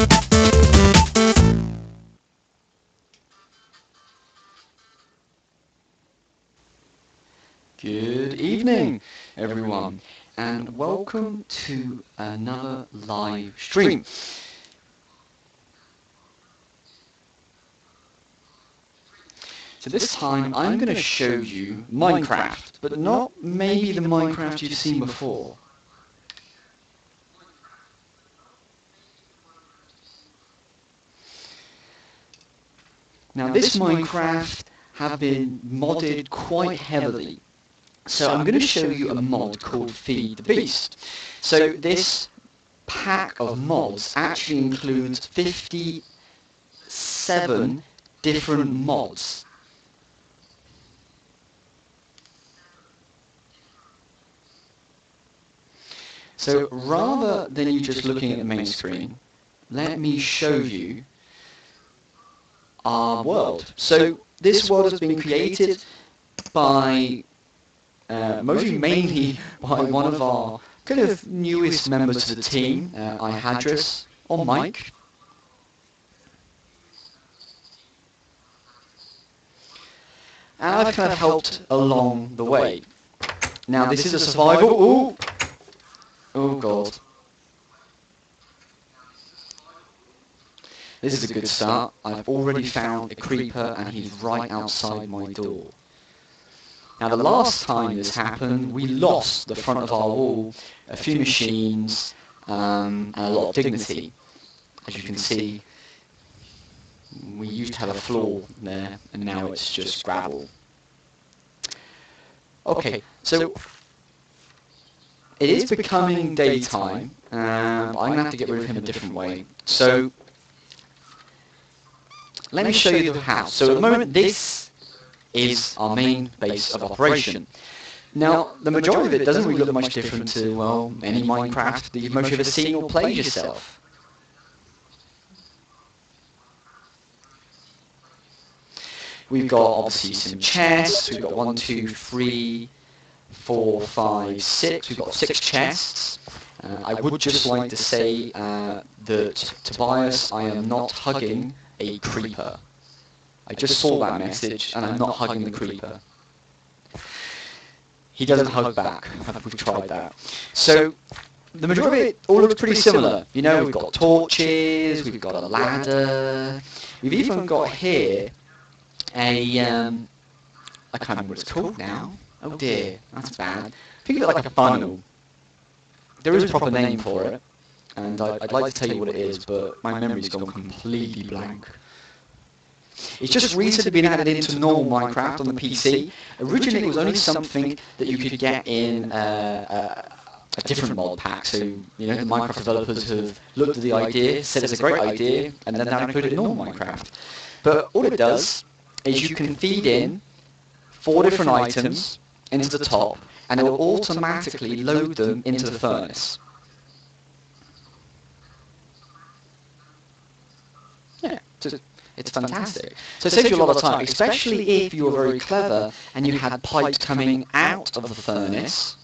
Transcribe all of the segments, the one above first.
Good evening, everyone, and welcome to another live stream. So this time I'm going to show you Minecraft, but not maybe the Minecraft you've seen before. Now this Minecraft have been modded quite heavily. So I'm going to show you a mod called Feed the Beast. So this pack of mods actually includes 57 different mods. So rather than you just looking at the main screen, let me show you our world. So this world has been created by mainly by one of our kind of newest members to the team, iHadris, or Mike. And I've kind of helped along the way. Now this is a survival. Ooh! Oh god. This is a good start. I've already found a creeper and he's right outside my door. Now the last time this happened, we lost the front of our wall, a few machines, and a lot of dignity. As you can see, we used to have a floor there, and now it's just gravel. Okay, so it is becoming daytime, and I'm going to have to get rid of him a different way. So let me show you the house. So at the moment, this is our main base of operation. Now, the majority of it doesn't really look much different to, well, any Minecraft that you've most ever seen or played yourself. We've got obviously some chests. We've got 1, 2, 3, 4, 5, 6. We've got 6 chests. I would just like to say that Tobias, I am not hugging a creeper. I just saw that message, and I'm not hugging the creeper. He doesn't hug back. We've tried that. So the majority of it all looks pretty similar. You know, we've got torches, we've got a ladder, we've even got here a I can't remember what it's called now. Oh dear, that's bad. Think of it like a funnel. There is a proper name for it, and I'd like to tell you what it is, but my memory's gone completely blank. It's just recently been added into normal Minecraft on the PC. Originally it was only something that you could get in a different mod pack, so you know the Minecraft developers have looked at the idea, said it's a great idea, and then now included it in normal Minecraft. But all it does is you can feed in 4 different items into the top, and it will automatically load them into the furnace. Yeah, it's fantastic. So it saves you a lot of time, especially if you were very clever and you had pipes coming out of the furnace,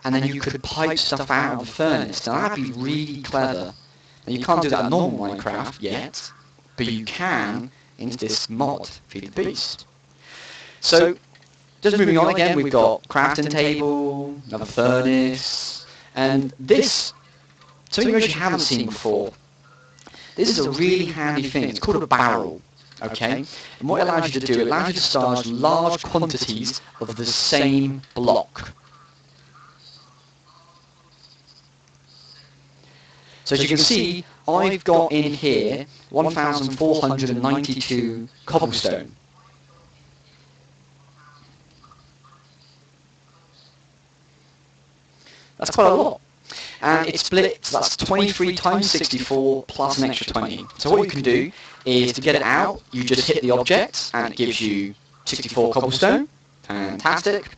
and then you could pipe stuff out of the furnace. Now that'd be really clever. And you can't do that in normal Minecraft yet, but you can in this mod, Feed the Beast. So, just moving on again, we've got crafting table, another furnace, and this, something you actually haven't seen before. This is a really handy thing. It's called a barrel, okay? And what it allows you to do, it allows you to store large quantities of the same block. So as you can see, I've got in here 1,492 cobblestone. That's quite a lot. And it's split, so that's 23 times 64 plus an extra 20. So what you can do is to get it out, you just hit the object and it gives you 64 cobblestone. Fantastic.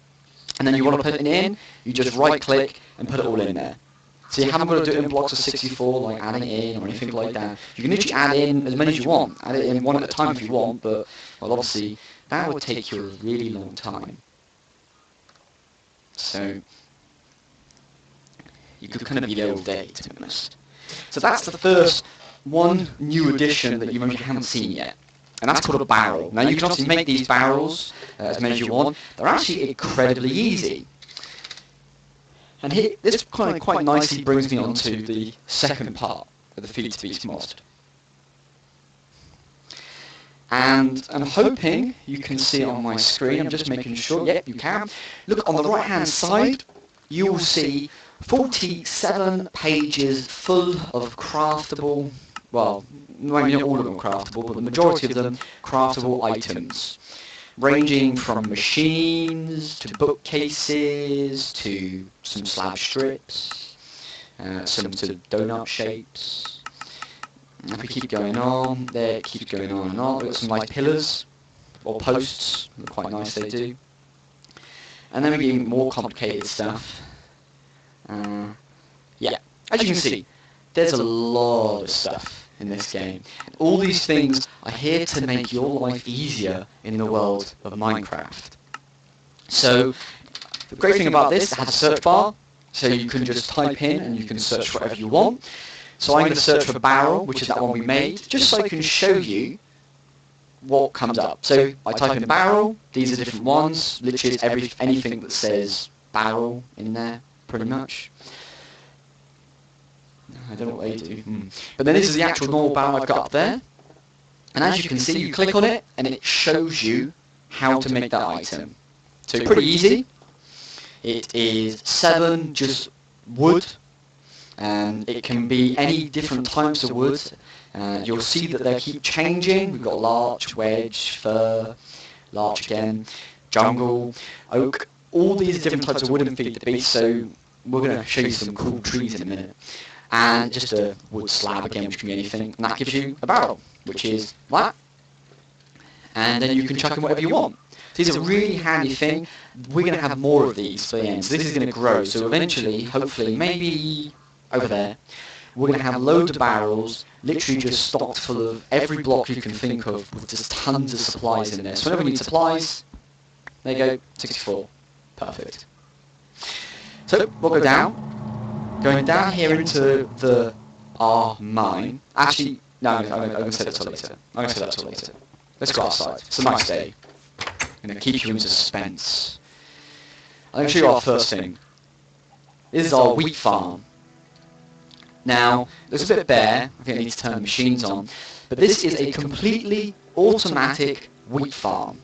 And then you want to put it in, you just right click and put it all in there. So you haven't got to do it in blocks of 64, like adding it in or anything like that. You can literally add in as many as you want. Add it in one at a time if you want, but well, obviously that would take you a really long time. So you could kind of be there all day, to be honest. So that's the first one new addition that you maybe haven't seen yet, and that's called a barrel. Now you can obviously make these barrels as many as you want. They're actually incredibly easy. And here, this kind of quite nicely brings me on to the second part of the Feed to Beast mod. And I'm hoping you can see it on my screen. I'm just making sure. Yep, you can. Look, on the right-hand side, you will see 47 pages full of craftable, well, maybe not all of them craftable, but the majority of them craftable items, ranging from machines to bookcases to some slab strips, some sort of donut shapes. If we keep going on, there it keeps going on and on. We've got some nice pillars or posts, they're quite nice they do. And then we get more complicated stuff. Yeah, as you can see, there's a lot of stuff in this game. All these things are here to make your life easier in the world of Minecraft. So, the great thing about this, it has a search bar, so you can just type in and you can search for whatever you want. So I'm going to search for barrel, which is that one we made, just so I can show you what comes up. So I type in barrel, these are different ones, literally it's anything that says barrel in there, pretty much. I don't know what they do. But then this is the actual normal barrel I've got up there. And as you can see, you click on it, and it shows you how to make that item. So it's pretty easy. It is 7 just wood. And it can be any different types of wood. You'll see that they keep changing. We've got larch, wedge, fir, larch again, jungle, oak, all these different types of wood in Feed the Beast. So we're going to show you some cool trees in a minute. And just a wood slab again, which can be anything. And that gives you a barrel, which is that. And then you can chuck in whatever you want. So these are a really handy thing. We're going to have more of these for the end. So this is going to grow. So eventually, hopefully, maybe over there, we're going to have loads of barrels, literally just stocked full of every block you can think of, with just tons of supplies in there. So whenever we need supplies, there you go, 64. Perfect. So we'll go down. Going down here into our mine. Actually, no, I'm going to say that till later. I'm going to say that till later. Let's go outside. It's a nice day. I'm going to keep you in suspense. I'm going to show you our first thing. This is our wheat farm. Now, it's a bit bare, I think I need to turn the machines on, but this is a completely automatic wheat farm.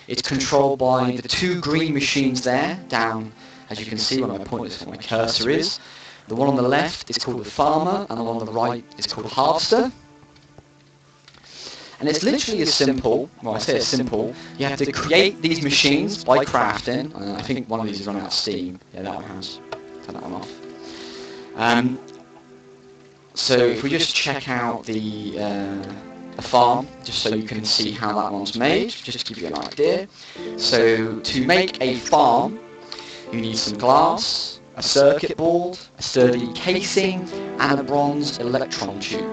It's controlled by the 2 green machines there, down, as you can see when I point this where my cursor is. The one on the left is called the farmer, and the one on the right is called the harvester. And it's literally as simple, well I say it's simple, you have to create these machines by crafting. I think one of these is running out of steam. Yeah, that one has. Turn that one off. So if we just check out the farm, just so you can see how that one's made, just to give you an idea. So to make a farm, you need some glass, a circuit board, a sturdy casing, and a bronze electron tube.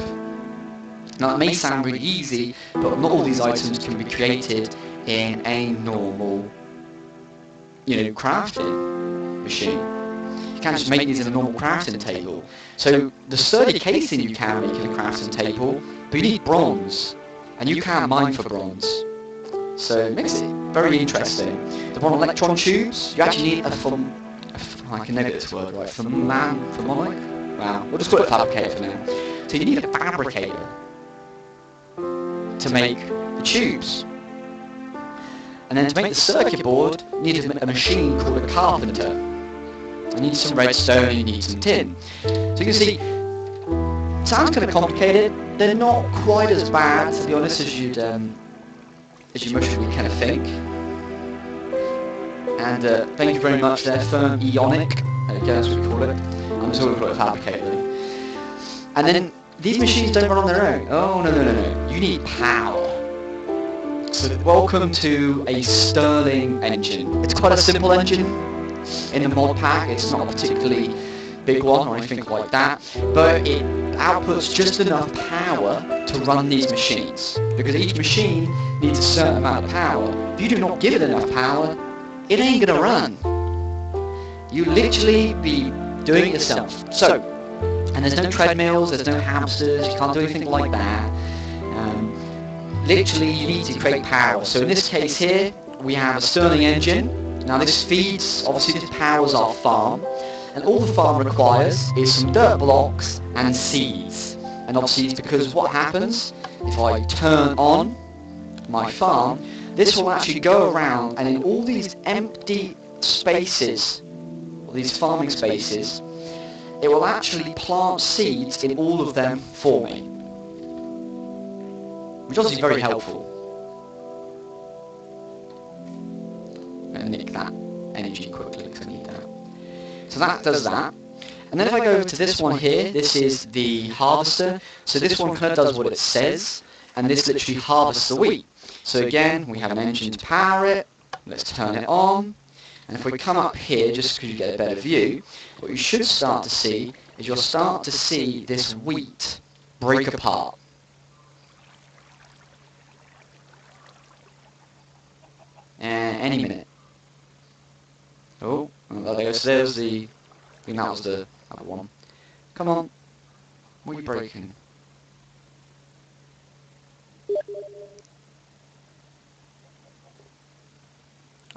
Now it may sound really easy, but not all these items can be created in a normal, crafting machine. You can't just make these in a normal crafting table. So the sturdy casing you can make in a crafting table, but you need bronze, and you can't mine for bronze. So it makes it very interesting. The one electron tubes, you actually need I can never get this word right, thermonic? Wow, we'll just call it fabricator for now. So you need a fabricator to make the tubes. And then to make the circuit board, you need a machine called a carpenter. You need some redstone, you need some tin. So you can see, it sounds kind of complicated. They're not quite as bad, to be honest, as you most would kind of think. And thank you very much there, Firm Eonic. Again, that's what we call it. I'm just going to call it a fabricator. And then these machines don't run on their own. Oh, no. You need power. So welcome to a Stirling engine. It's quite a simple engine in the mod pack. It's not a particularly big one or anything like that, but it outputs just enough power to run these machines, because each machine needs a certain amount of power. If you do not give it enough power, it ain't gonna run. You literally be doing it yourself. So And there's no treadmills, there's no hamsters, you can't do anything like that. Literally, you need to create power. So in this case here, we have a Stirling engine. Now this feeds, obviously this powers our farm. And all the farm requires is some dirt blocks and seeds. And obviously it's because what happens, if I turn on my farm, this will actually go around and in all these empty spaces, or these farming spaces, it will actually plant seeds in all of them for me. Which is obviously very helpful. I'm going to nick that energy quickly because I need that. So that does that. And then if I go over to this one here, this is the harvester. So this one kind of does what it says, and this literally harvests the wheat. So again, we have an engine to power it. Let's turn it on. And if we come up here, just because you get a better view, what you should start to see is you'll start to see this wheat break apart. Any minute. Oh, there's the... I think that was the other one. Come on. What are you breaking?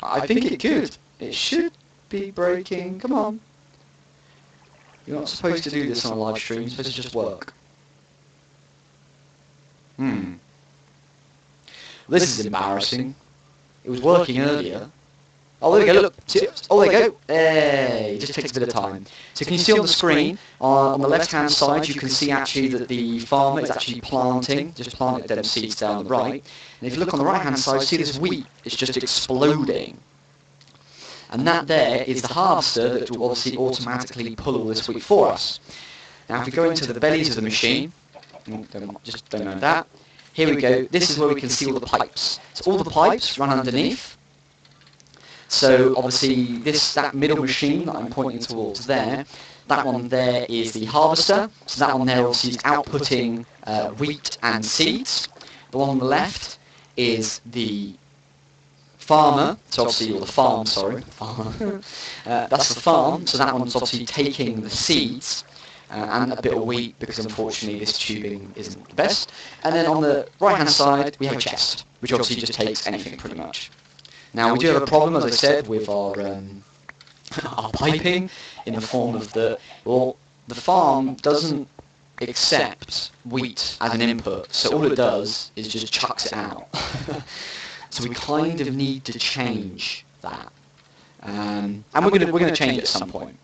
I think it could. It should be breaking. Come on. You're not supposed to do this on a live stream. You're supposed to just work. This is embarrassing. It was working earlier. Oh, there we go, look. See, oh, there you go. Hey, it just takes a bit of time. So can you see on the screen, on the left-hand side, you can see actually that the farmer is actually planting, just planted them seeds down the right. And if you look on the right-hand side, see this wheat is just exploding. And that there is the harvester that will obviously automatically pull all this wheat for us. Now, if we go into the bellies of the machine, just don't know that. Here we go. This is where we can see all the pipes. So all the pipes run underneath. So obviously that middle machine that I'm pointing towards there, that one there is the harvester. So that one there obviously is outputting wheat and seeds. The one on the left is the farmer, so obviously, or the farm, sorry, farmer. That's the farm, so that one's obviously taking the seeds and a bit of wheat, because unfortunately this tubing isn't the best. And then on the right-hand side, we have a chest, which obviously just takes anything pretty much. Now we do have a problem, as I said, with our piping, in the form of the farm doesn't accept wheat as an input, so all it does is just chucks it out. So we kind of need to change that, and we're gonna change it at some point.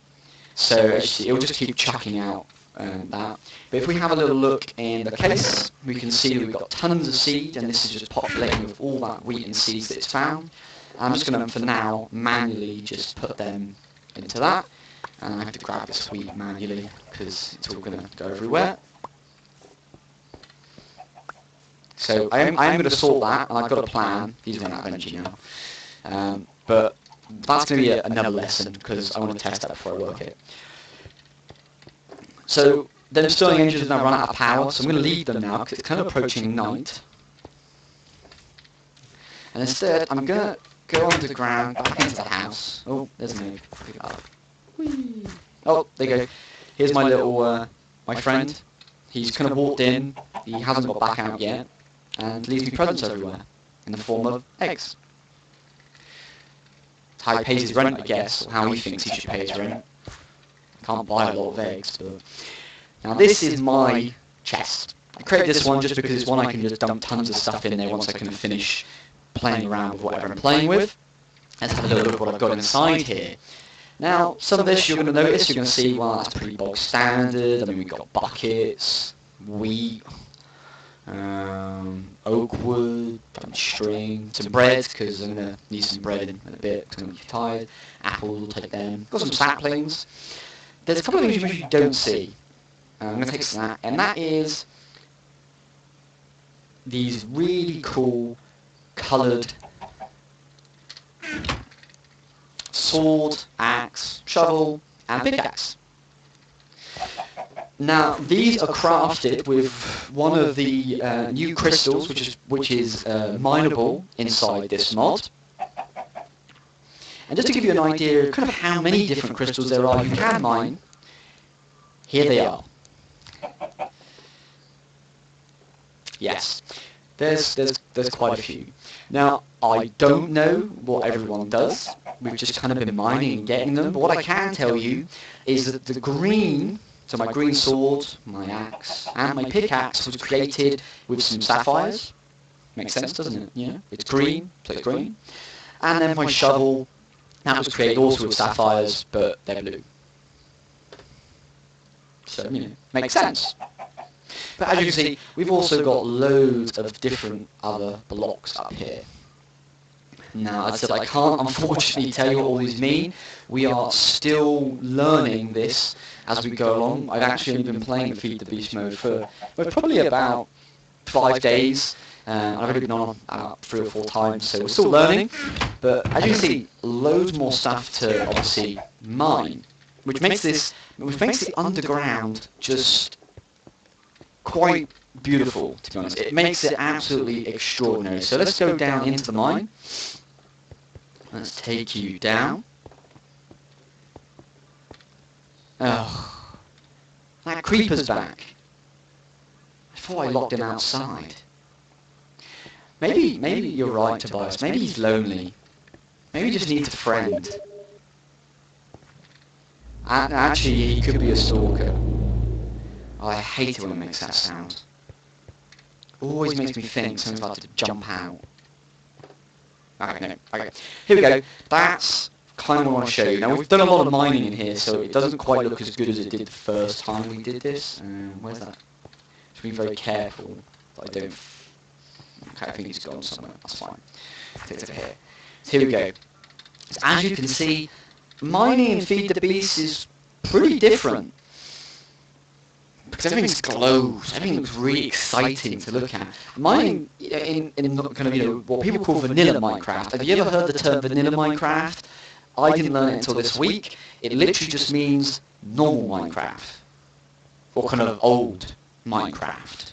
So as you see, it will just keep chucking out that. But if we have a little look in the case, we can see that we've got tons of seed, and this is just populating with all that wheat and seeds that it's found. I'm just going to, for now, manually just put them into that. And I have to grab this wheat manually, because it's all going to go everywhere. So I am going to sort that, and I've got a plan. These run out of energy now. But that's going to be another lesson, because I want to test that before I work it. So them Stirling engines now run out of power, so I'm going to leave them now, because it's kind of approaching night. And instead, I'm going to go underground, back into the house. Oh, there's an egg. Pick it up. Whee. Oh, there you go. Here's my little, my friend. He's kind of walked in. He hasn't got back out yet. And leaves me presents everywhere. In the form of eggs. It's how he pays his rent, I guess. Or how he thinks he should pay his rent. I can't buy a lot of eggs, but... Now this is my chest. I created this one just because it's one I can just dump tons of stuff in there once I can finish playing around with whatever I'm playing with. Let's have a little look at what I've got inside here. Now, some of this you're going to notice, you're going to see, well, that's pretty bog standard. I mean, we've got buckets, wheat, oak wood, string, some bread, because I'm going to need some bread in a bit, because I'm going to be tired. Apples, we'll take them. Got some saplings. There's a couple of things you don't see. I'm going to take some of that, and that is these really cool coloured sword, axe, shovel, and pickaxe. Now these are crafted with one of the new crystals, which is mineable inside this mod. And just to give you an idea of kind of how many different crystals there are you can mine, here they are. Yes. There's quite a few. Now, I don't know what everyone does. We've just kind of been mining and getting them. But what I can tell you is that the green, so my green sword, my axe, and my pickaxe was created with some sapphires. Makes sense, doesn't it? Yeah. It's green, so it's green. And then my shovel, that was created also with sapphires, but they're blue. So, makes sense. But as you can see, we've also got loads of different other blocks up here. Now, as I said, I can't unfortunately tell you what all these mean. We are still learning this as we go along. I've actually only been playing Feed the Beast mode for probably about 5 days. I've only been on about 3 or 4 times, so we're still learning. But as you can see, loads more stuff to obviously mine, which makes the underground just quite beautiful, to be honest. It makes it absolutely extraordinary. So let's go down into the mine. Let's take you down. Oh, that creeper's back. I thought I locked him outside. Maybe you're right, Tobias. Maybe he's lonely. Maybe he just needs a friend. And actually, he could be a stalker. Oh, I hate it when it makes that sound. Always makes me think something's about to jump out. Okay, no. Okay. Here we go. That's kind of what I want to show you. Now, we've done a lot of mining in here, so it doesn't quite look as good as it did the first time we did this. Where's that? Should be very careful that I don't... Okay, I think he's gone somewhere. That's fine. It's over here. So here we go. So as you can see, mining in Feed the Beast is pretty different. Because everything glows, everything looks really exciting to look at. Mining in kind of, what people call vanilla Minecraft. Have you ever heard the term vanilla Minecraft? I didn't learn it until this week. It literally just means normal Minecraft. Or kind of old Minecraft.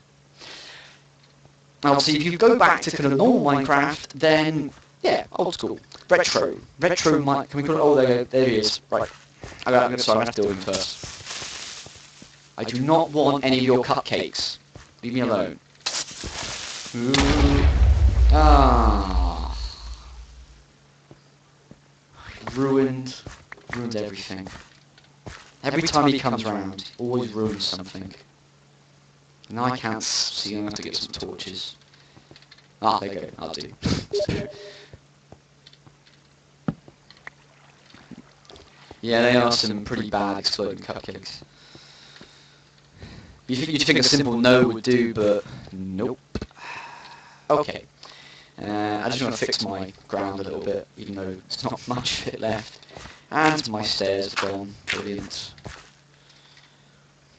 Now obviously if you go back to kind of normal Minecraft, then, yeah, old school. Retro. Retro Minecraft. Can we call it, oh, there he is. Right. Sorry, I'm going to have to do him first. I do not want any of your cupcakes. Leave me alone. Ooh. Ah. Ruined everything. Every time he comes around, he always ruins something. Now I can't see, I'm going to have to get some torches. Ah, there you go, I'll do. Yeah, they are some pretty bad exploding cupcakes. You'd think a simple no would do, but nope. Okay. I just want to fix my ground a little bit, even though there's not much of it left. And my stairs are gone. Brilliant.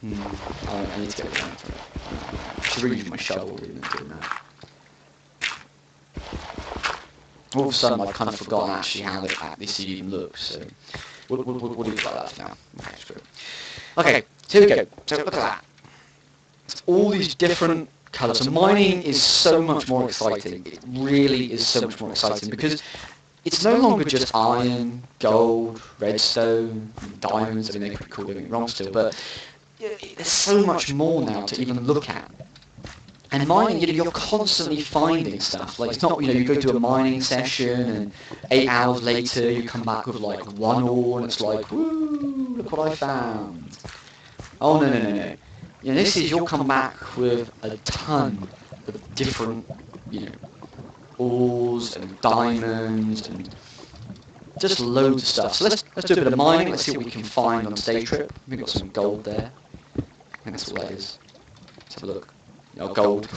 I need to get down for it. I should really use my shovel rather than doing that. All of a sudden I've kind of forgotten actually how this even looks, so we'll do it like that for now. Okay, screw it. Okay, so here we go. So look at that. All these different colours. So mining is so much more exciting. It really is so much more exciting because it's no longer just iron, gold, redstone, diamonds. I mean, they could be called everything wrong still, but there's so much more now to even look at. And mining, you're constantly finding stuff. Like, it's not, you go to a mining session and 8 hours later you come back with like 1 ore and it's like, woo, look what I found. Oh, no. This is, you'll come back with a ton of different, ores and diamonds and just loads of stuff. So let's do a bit of mining. Let's see what we can find on today's trip. We've got some gold there. I think that's all that is. Let's have a look. Oh, gold.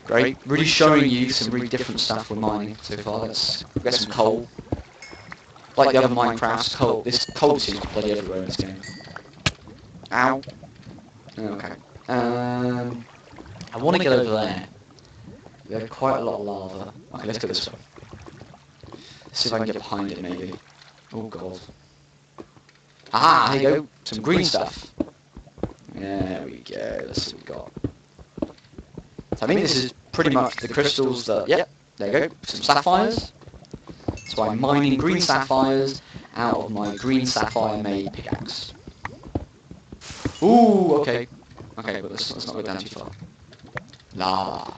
Great. Really showing you some really different stuff we're mining so far. Let's get some coal. Like the other Minecrafts, coal. This coal seems bloody everywhere in this game. Ow. Okay. I want to get over there. We have quite a lot of lava. Okay, let's go this way. Let's see if I can get behind it, maybe. Oh, God. Ah, here you go. Some green stuff. There we go. Let's see what we got. So I think this is pretty much the crystals that... Yep, there you go. Some sapphires. So I'm mining green sapphires out of my green sapphire made pickaxe. Ooh, okay. Okay, but let's not go down too far. lava.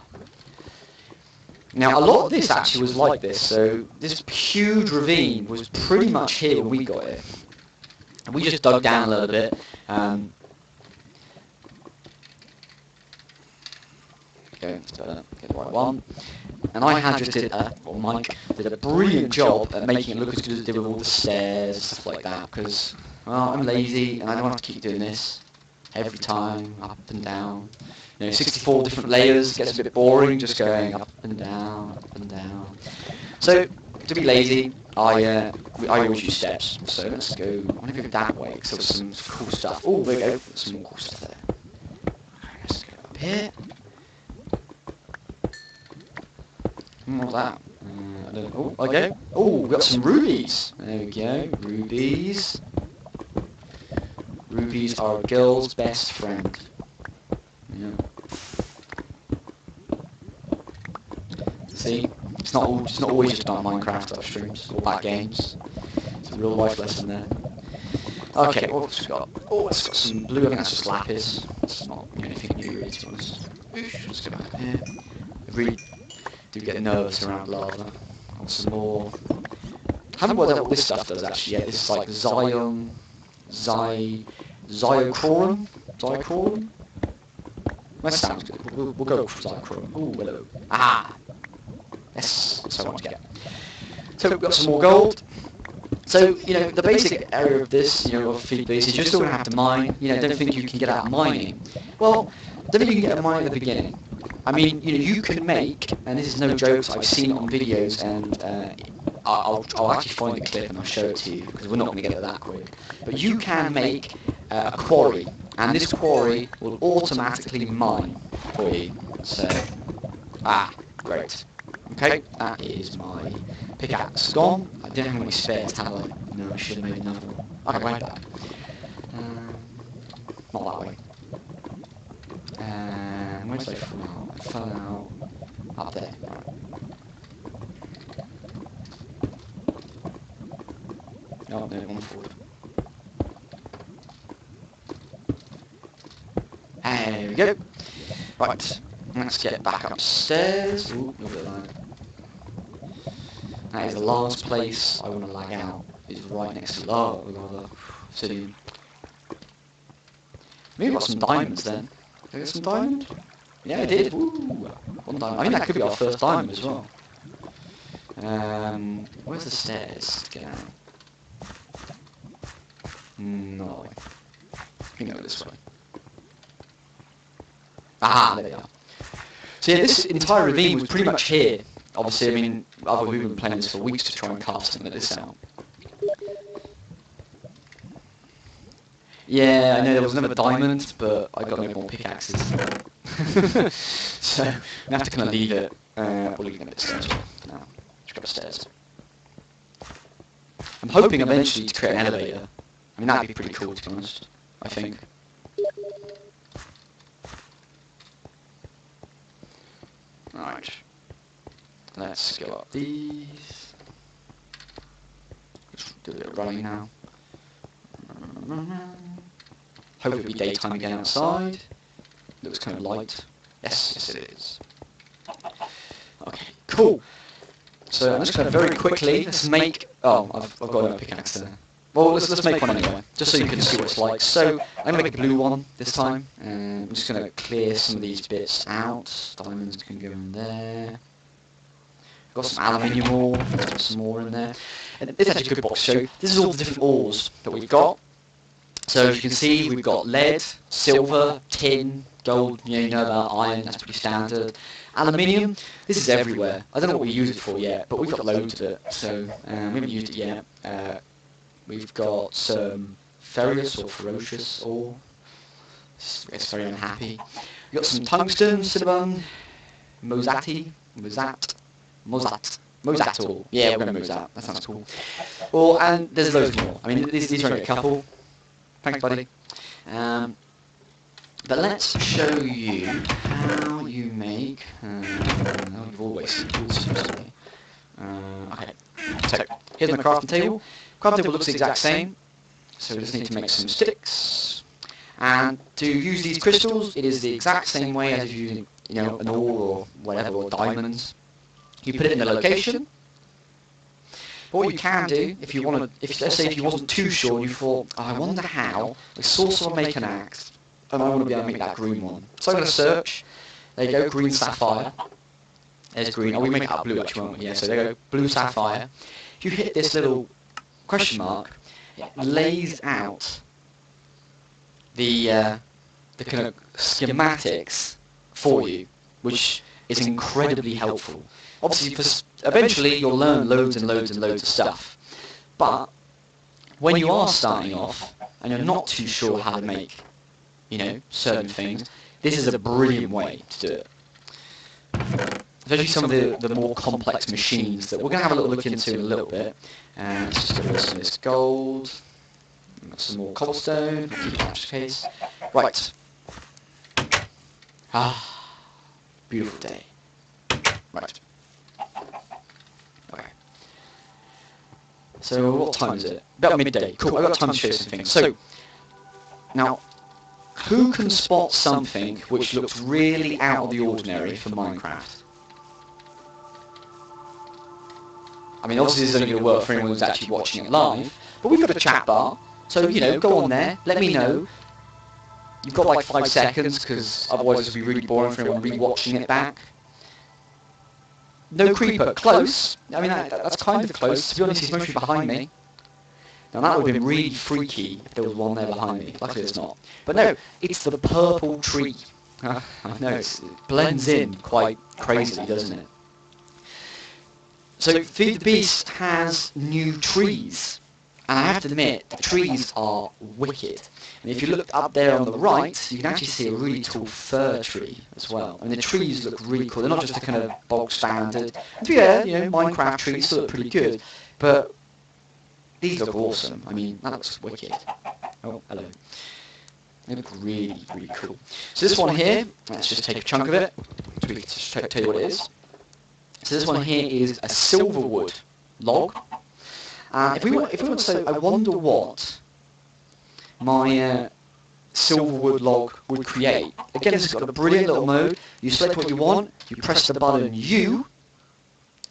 Now, a lot of this actually was like this, so this huge ravine was pretty much here when we got it. And we just dug down a little bit. Okay, let's get the right one. And I had just did, or Mike, did a brilliant job at making it look as good as it did with all the stairs and stuff like that, because, well, I'm lazy and I don't have to keep doing this every time, up and down. You know, 64 different layers gets a bit boring just going up and down, up and down. So, to be lazy, I always use steps. So let's go, I'm going to go that way because there's some cool stuff. Oh, there we go, there's some more cool stuff there. Let's go up here. What's that? I don't know. Oh, okay. Oh, we've got some rubies. There we go, rubies. Rubies are a girl's best friend. Yeah. See, it's not always just on Minecraft live streams or bad games. It's a real life lesson there. Okay, what else we got? Oh, it's got some blue. I think that's just lapis. It's not anything new, really, to be honest. Let's go back here. I really do get nervous around lava. I want some more. I haven't worked out what this stuff does actually yet. This is like Ziochrorum? That sounds good. We'll go for Ziochrorum. Oh, hello. Ah! Yes, that's what I want to get. So we've got some more gold. So, you know, the basic area of this, you know, of feed base is you're still going to have to mine. You know, don't think you can get out of mining. Well, don't think you can get out of mining at the beginning. I mean, you know, you can make, and this is no jokes, I've seen it on videos, and I'll actually find a clip and I'll show it to you, because we're not going to get it that quick. But you can make a quarry, and this quarry will automatically mine for you. So, great. Okay, that is my pickaxe gone. I didn't have any spares, have I? No, I should have made another one. Okay, right back. Not that way. Where did I fall out? I fell out up there. Oh, no, one forward. There we go. Right, let's get back upstairs. Ooh, look at that. That is the last place I want to lag out. It's right next to lava with all the obsidian. Maybe got some diamonds then. Did I get some diamond? Yeah, I did. Ooh, one diamond. I think that could be our first diamond as well. Where's the stairs to get out? No. I think go this way. Ah, there they are. So yeah, this entire ravine was pretty much here. Obviously, I mean, we've been playing this for weeks to try and cast something like this out. Yeah, I know there was another diamond, but I got no more pickaxes. So, I'm going to have to kind of leave it. We'll leave it a bit stairs now. Just go upstairs. I'm hoping eventually to create an elevator. I mean, that'd be pretty cool, to be honest, I think. Right. Let's go up these. Just do a bit of running now. Hope it'll be daytime again outside. Looks kind of light. Yes, it is. Okay, cool. So I'm just going to very quickly, let's make, I've got no pickaxe there. Well, let's make one anyway, just so you can see what it's like. So I'm going to make a blue one this time, and I'm just going to clear some of these bits out. Diamonds can go in there. Got some aluminium ore, got some more in there. And this is actually a good box to show. This is all the different ores that we've got. So as you can see, we've got lead, silver, tin, gold, you know about iron, that's pretty standard. Aluminium, this is everywhere. I don't know what we use it for yet, but we've got loads of it, so we haven't used it yet. We've got some ferrous or ferocious ore. It's very unhappy. We've got some tungsten, cinnamon, mozat ore. Yeah, we're going to mozat. That sounds cool. Well, and there's loads more. I mean, these are only a couple. Thanks, buddy. But let's show you how you make. You've always seen tools. Okay. So here's my crafting table. Crafting table looks the exact same. So we just need to make some sticks. And to use these crystals, it is the exact same way as if you're using, an ore or whatever, or diamonds. You put it in the location. But what you can do, if you want to, let's say if you wasn't too sure and you thought, I wonder how, I saw someone make an axe, and I want to be able to make that green one. So I'm going to search. There you go, green sapphire. There's green. Oh, we make it out blue actually, won't we? Yeah, so there you go, blue sapphire. If you hit this little question mark, it lays out the kind of schematics for you, which is incredibly helpful. Obviously, eventually you'll learn loads and loads and loads of stuff. But when you are starting off and you're not too sure how to make, certain things, this is a brilliant way to do it. Especially some of the more complex machines that we're going to have a little look into in a little bit. Let's just get rid of some of this gold. Got some more cobblestone. Keep it in that case. Right. Beautiful day. Right. Okay. So what time is it? About midday. Cool. I've got time to show you some things. So now, who can spot something which looks really out of the ordinary for Minecraft? I mean, obviously this is only going to work for anyone who's actually watching it live, but we've got a chat bar, so, go on there, let me know. You've got like 5 seconds, because otherwise it would be really boring for anyone re-watching it back. No creeper, close. I mean, that's kind of close. To be honest, he's mostly behind me. Now that would have been really freaky if there was one there behind me. Luckily it's not. But no, it's the purple tree. I know, it blends in quite crazily, doesn't it? So Feed the Beast has new trees, and I have to admit, the trees are wicked. And if you look up there on the right, you can actually see a really tall fir tree as well. And the trees look really cool. They're not just a kind of bog standard. And to be fair, Minecraft trees still look pretty good, but these look awesome. I mean, that looks wicked. Oh, hello. They look really, really cool. So this one here, let's just take a chunk of it, so we can just tell you what it is. So this one here is a silverwood log. If we want to say, I wonder what my silverwood log would create. Again, this has got a brilliant little mode. You select what you want, you press the button U,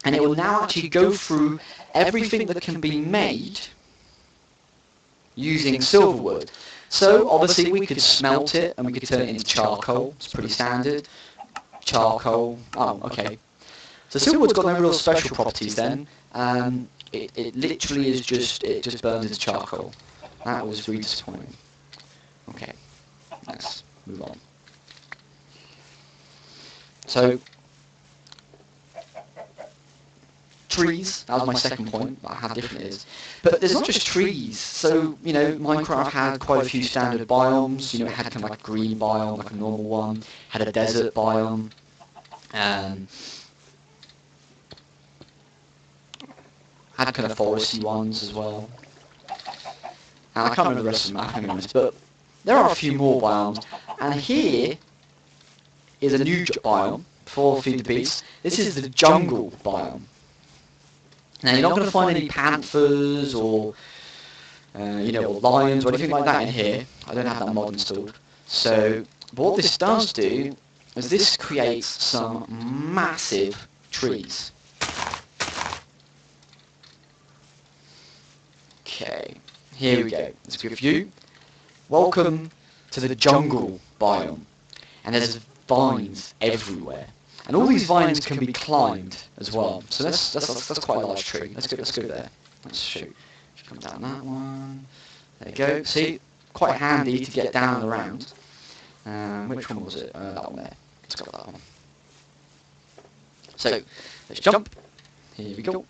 and it will now actually go through everything that can be made using silverwood. So obviously we could smelt it and we could turn it into charcoal. It's pretty standard. Charcoal. Oh, okay. So silverwood's got no real special properties then. It literally is just burns into charcoal. That was really disappointing. Okay, let's move on. So trees, that was my second point, about how different it is. But there's not just trees. So, Minecraft had quite a few standard biomes. It had kind of like a green biome, like a normal one. Had a desert biome. Had kind of foresty ones as well. And I can't remember the rest of them, I can't be honest, but there are a few more biomes. And here is a new biome for Feed the Beast. This is the jungle biome. Now you're not going to find any panthers or or lions or anything like that in here. I don't have that mod installed. So, but what this does do is this creates some massive trees. Okay, here we go. Let's give you. Welcome to the jungle biome, and there's vines everywhere, and all these vines can be climbed as well. So that's quite a large tree. Let's go there. Let's shoot. Come down that one. There you go. See, quite handy to get down and around. Which one was it? That one there. Let's go with that one. So let's jump. Here we go.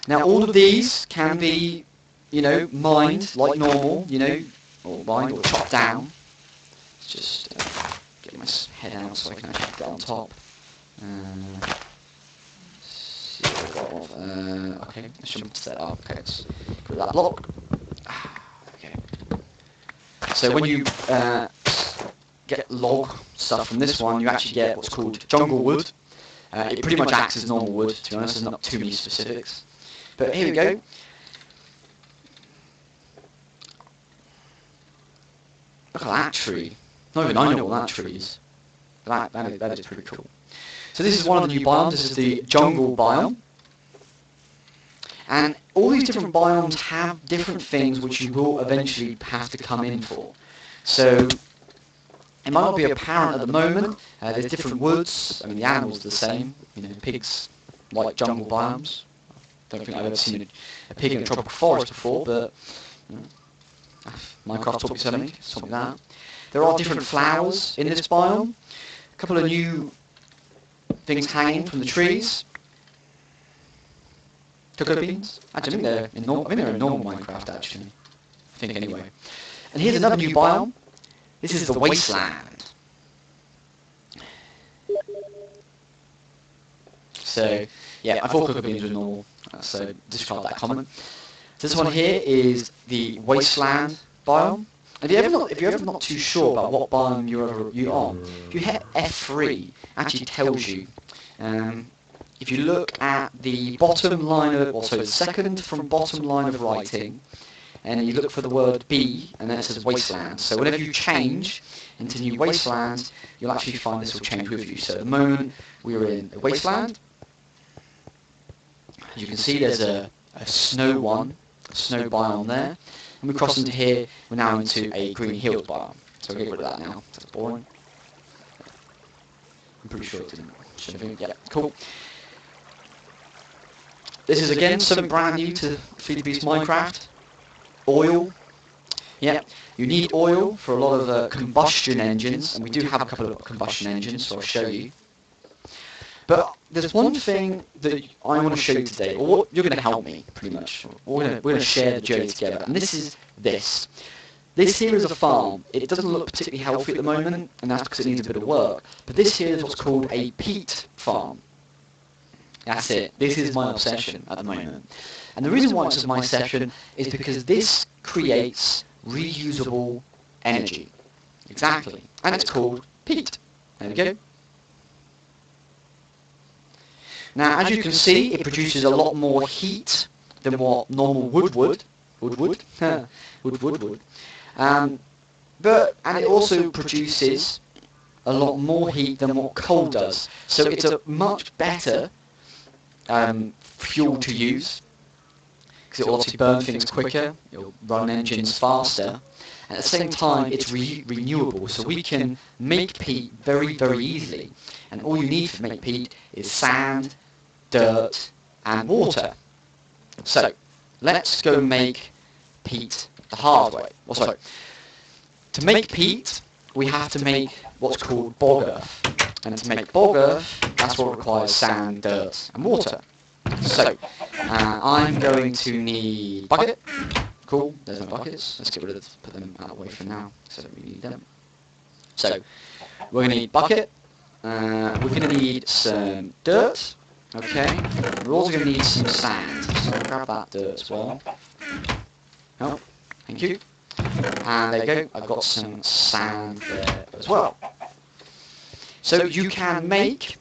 Now all of these can be, mined like normal, or mined or chopped down. Let's just get my head out so I can actually get on top. See what I've got. Okay, let's jump to that up. Okay, let's go with that block. Okay. So when you get log stuff from this one, you actually get what's called jungle wood. It pretty much acts as normal wood, to be honest. There's not too many specifics. But here we go. Look at that tree. Not even I know what that tree is. That is pretty cool. So this is one of the new biomes. This is the jungle biome. And all these different biomes have different things which you will eventually have to come in for. So it might not be apparent at the moment. There's different woods. I mean, the animals are the same. You know, pigs like jungle biomes. Don't think I've ever seen a pig in a tropical forest before, but you know, Minecraft taught me something like that. There are different flowers in this biome. A couple of new things hanging from the trees. Cocoa beans. Actually, I think they're in normal Minecraft. Actually, I think anyway. And here's another new biome. This is the wasteland. So yeah, I thought cocoa beans were normal, so discard that comment. This one here is the wasteland biome. If you're ever not too sure about what biome you're on, if you hit F3, it actually tells you. If you look at the bottom line of, or sorry, the second from bottom line of writing, and you look for the word B, and then it says wasteland. So whenever you change into new wastelands, you'll actually find this will change with you. So at the moment, we're in a wasteland. As you can see, there's a snow biome there. And we cross into here, we're now into a green hills biome. So we'll get rid of that now. That's boring. I'm pretty sure it didn't. Yeah, cool. This is again something brand new to Feed the Beast Minecraft. Oil. Yeah, you need oil for a lot of combustion engines, and we do have a couple of combustion engines, so I'll show you. But there's one thing that I want to show you today, or you're going to help me, pretty much. We're going to share the journey together, and this is this. This here is a farm. It doesn't look particularly healthy at the moment, and that's because it needs a bit of work. But this here is what's called a peat farm. That's it. This is my obsession at the moment. And the reason why it's my obsession is because this creates reusable energy. Exactly. And it's called peat. There we go. Now, as you can see, it produces a lot more heat than what normal wood would. And it also produces a lot more heat than what coal does. So it's a much better fuel to use, because it will obviously burn things quicker, it'll run engines faster, and at the same time it's renewable, so we can make peat very, very easily. And all you need to make peat is sand, dirt, and water. So let's go make peat the hard way. Well, sorry. To make peat, we have to make what's called bog earth. And to make bog earth, that's what requires sand, dirt, and water. So, I'm going to need bucket. Cool, there's my buckets. Let's get rid of put them out of the way for now, because I don't really need them. So, we're going to need bucket. We're going to need some dirt. Okay. We're also going to need some sand. So I'll grab that dirt as well. Oh, thank you. And there you go. I've got some sand there as well. So you can make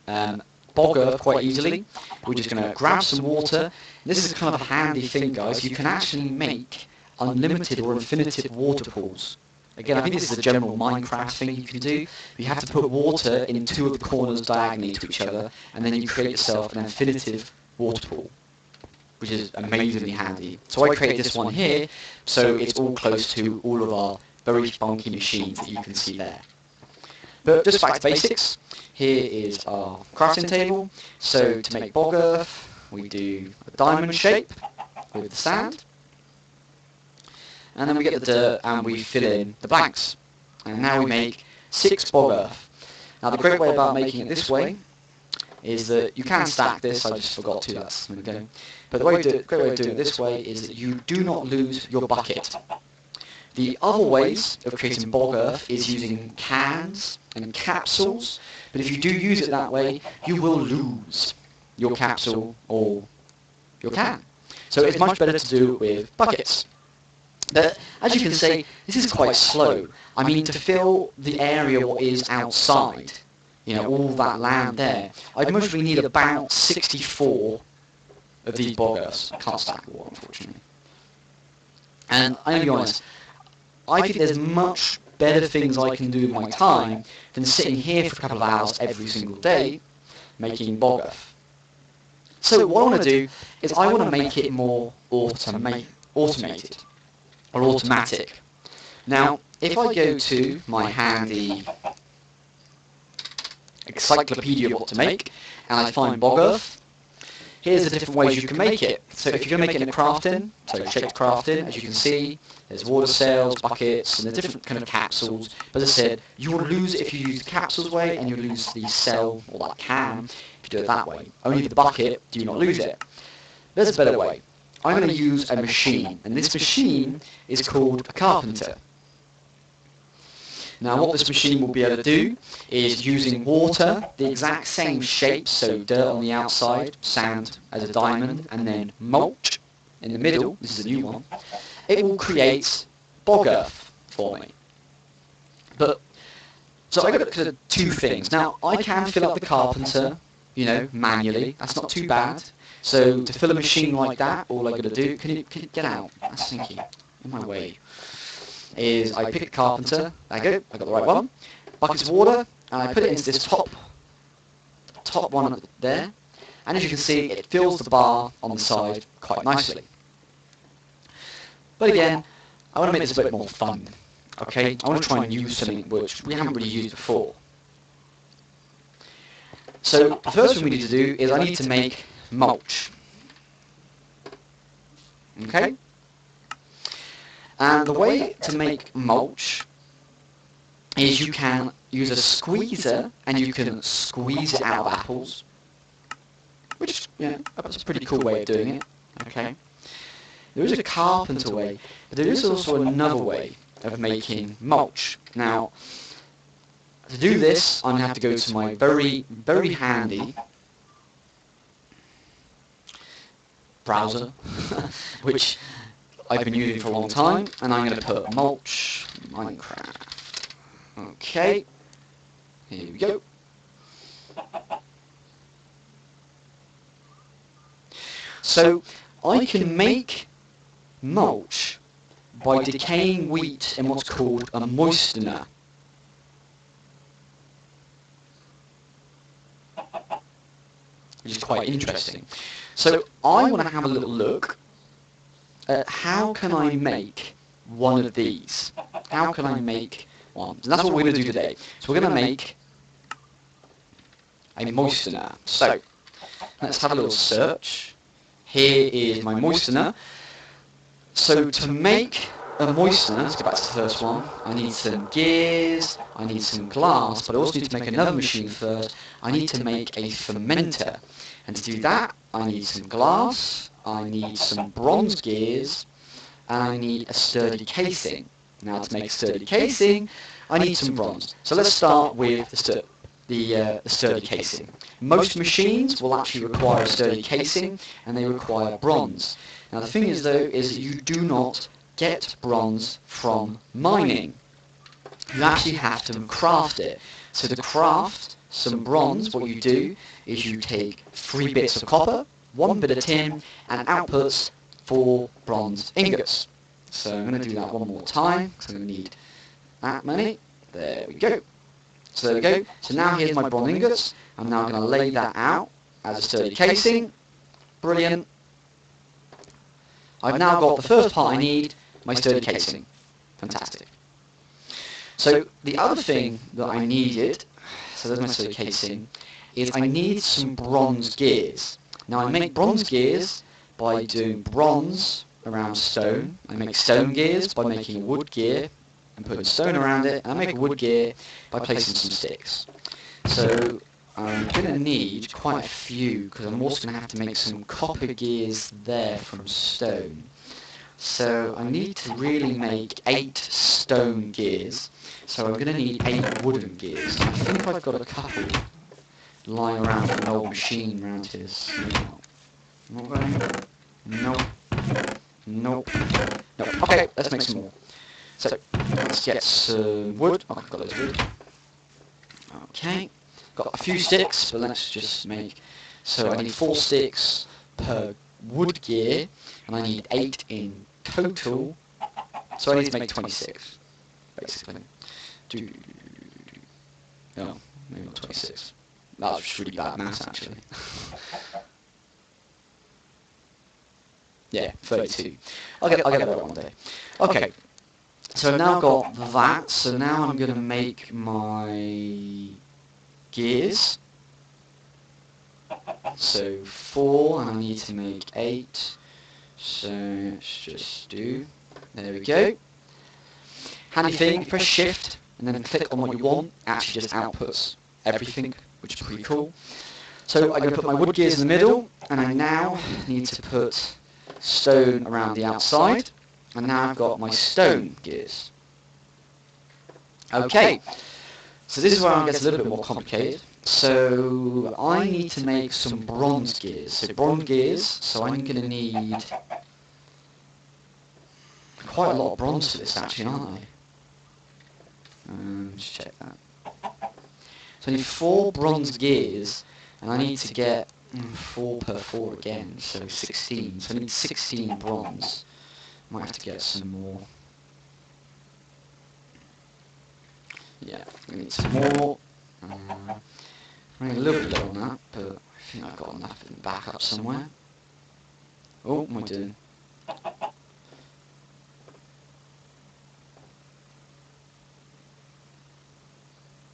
bog earth quite easily. We're just going to grab some water. This is kind of a handy thing, guys. You can actually make unlimited or infinitive water pools. Again, I think this is a general Minecraft thing you can do. You have to put water in two of the corners diagonally to each other, and then you create yourself an infinitive water pool, which is amazingly handy. So I created this one here, so it's all close to all of our very funky machines that you can see there. But just back to basics, here is our crafting table. So to make bog earth, we do a diamond shape with the sand. And then we get the dirt and we fill in the blanks. And now we make 6 bog earth. Now the great way about making it this way is that you can stack this, I just forgot to, that's okay. But the great way of doing it this way is that you do not lose your bucket. The other ways of creating bog earth is using cans and capsules, but if you do use it that way, you will lose your capsule or your can. So it's much better to do it with buckets. But as you can see, this is quite slow. I mean, to fill the area what is outside, you know, all that land there, I'd mostly need about 64 of these bog earths. I can't stack all, unfortunately. And I'm going to be honest, I think there's much better things I can do with my time than sitting here for a couple of hours every single day making bog earth. So what I want to do is I want to make it more automated or automatic. Now, if I go to my handy encyclopedia of what to make, and I find bog earth, here's the different ways you can make it. So if you're going to make it in a crafting, so shaped crafting, as you can see, there's water cells, buckets, and the different kind of capsules. But as I said, you will lose it if you use the capsules way, and you lose the cell, or that can, if you do it that way. Only the bucket do you not lose it. There's a better way. I'm going to use a machine, and this machine is called a carpenter. Now what this machine will be able to do is using water, the exact same shape, so dirt on the outside, sand as a diamond, and then mulch in the middle, this is a new one, it will create bog earth for me. So I've got kind of two things. Now I can fill up the carpenter, you know, manually, that's not too bad. So to fill a machine like that, all I've got to do, can you get out, that's stinky, in my way. Is I pick a carpenter, there you go, I got the right one, buckets of water, and I put it into this top one there, and as you can see it fills the bar on the side quite nicely. But again, I want to make this a bit more fun, okay? I want to try and use something which we haven't really used before. So the first thing we need to do is I need to make mulch, okay? And the way to make mulch is you can use a squeezer and you can squeeze it out of apples, which, yeah, that's a pretty cool way of doing it, okay? There is a carpenter way, but there is also another way of making mulch. Now, to do this, I'm going to have to go to my very, very handy browser, which I've been using for a long time, and I'm going to put mulch Minecraft. Okay, here we go. So I can make mulch by decaying wheat in what's called a moistener. Which is quite interesting. So I want to have a little look at how can I make one of these. How can I make one? And that's what we're going to do today. So we're going to make a moistener. So let's have a little search. Here is my moistener. So to make a moistener, let's go back to the first one, I need some gears, I need some glass, but I also need to make another machine first. I need to make a fermenter. And to do that, I need some glass, I need some bronze gears, and I need a sturdy casing. Now to make a sturdy casing, I need some bronze. So let's start with the sturdy casing. Most machines will actually require a sturdy casing, and they require bronze. Now the thing is though, is that you do not get bronze from mining. You actually have to craft it. So to craft some bronze, what you do is you take 3 bits of copper, 1 bit of tin, and it outputs 4 bronze ingots. So I'm going to do that one more time, because I'm going to need that many. There we go. So there we go. So now here's my bronze ingots. I'm now going to lay that out as a sturdy casing. Brilliant. I've now got the first part I need, my sturdy casing. Fantastic. So the other thing that I needed, so there's my sturdy casing, is I need some bronze gears. Now I make bronze gears by doing bronze around stone. I make stone gears by making a wood gear and putting stone around it. And I make a wood gear by placing some sticks. So I'm going to need quite a few, because I'm also going to have to make some copper gears there from stone. So I need to really make 8 stone gears. So I'm going to need 8 wooden gears. I think I've got a couple lying around from an old machine around here. Not going. Nope. Nope. Nope. Okay, let's make some more. So let's get some wood. Oh, I've got loads of wood. Okay. Got a few sticks, but let's just make... So I need 4 sticks per wood gear, and I need 8 in total So I need to make 26, basically. No, maybe not 26. That was just really bad maths, actually. Yeah, 32. I'll get that right one day. Okay, so I've now got that. So now I'm going to make my gears. So 4, and I need to make 8. So let's just do. There we go. Handy thing, you press Shift and then click on what you want. Actually, just outputs everything, which is pretty cool. So I'm going to put my wood gears in the middle, and I now need to put stone around the outside. And now I've got my stone gears. Okay, so this is where it gets a little bit more complicated. So I need to make some bronze gears. So bronze gears, so I'm going to need quite a lot of bronze for this actually, aren't I? Let's check that. So I need 4 bronze gears, and I need to get 4 per 4 again, so 16. So I need 16 bronze. Might have to get some more. Yeah, I need some more. I need a little bit low on that, but I think I've got enough in the backup somewhere. Oh, what am I doing?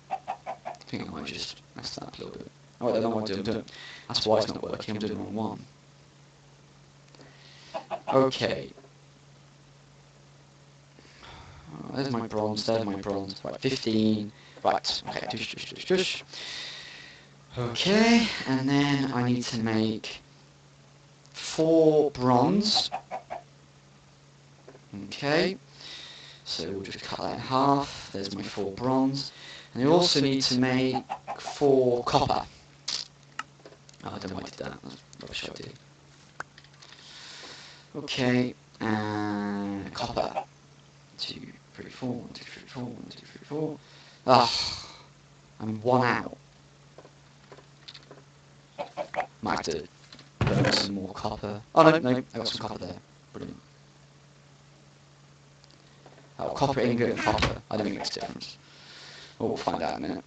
I think I might just mess that up a little bit. Oh, I don't know what I'm doing. That's why it's not working. I'm doing the wrong one. Okay. Oh, there's my bronze. There's my bronze. Right, 15. Right. Okay. Tush. Okay, and then I need to make 4 bronze. Okay. So we'll just cut that in half. There's my 4 bronze. And you also need to make 4 copper. Oh, I don't know why I did that. That's a rubbish idea. Okay, and copper. 2, 3, 4, 1, 2, 3, 4, 1, 2, 3, 4. Ah, I'm 1 out. Might have to burn some more copper. Oh no, I got some copper there. Brilliant. Oh, copper ingot and copper. I don't think it makes a difference. Well, we'll find out in a minute.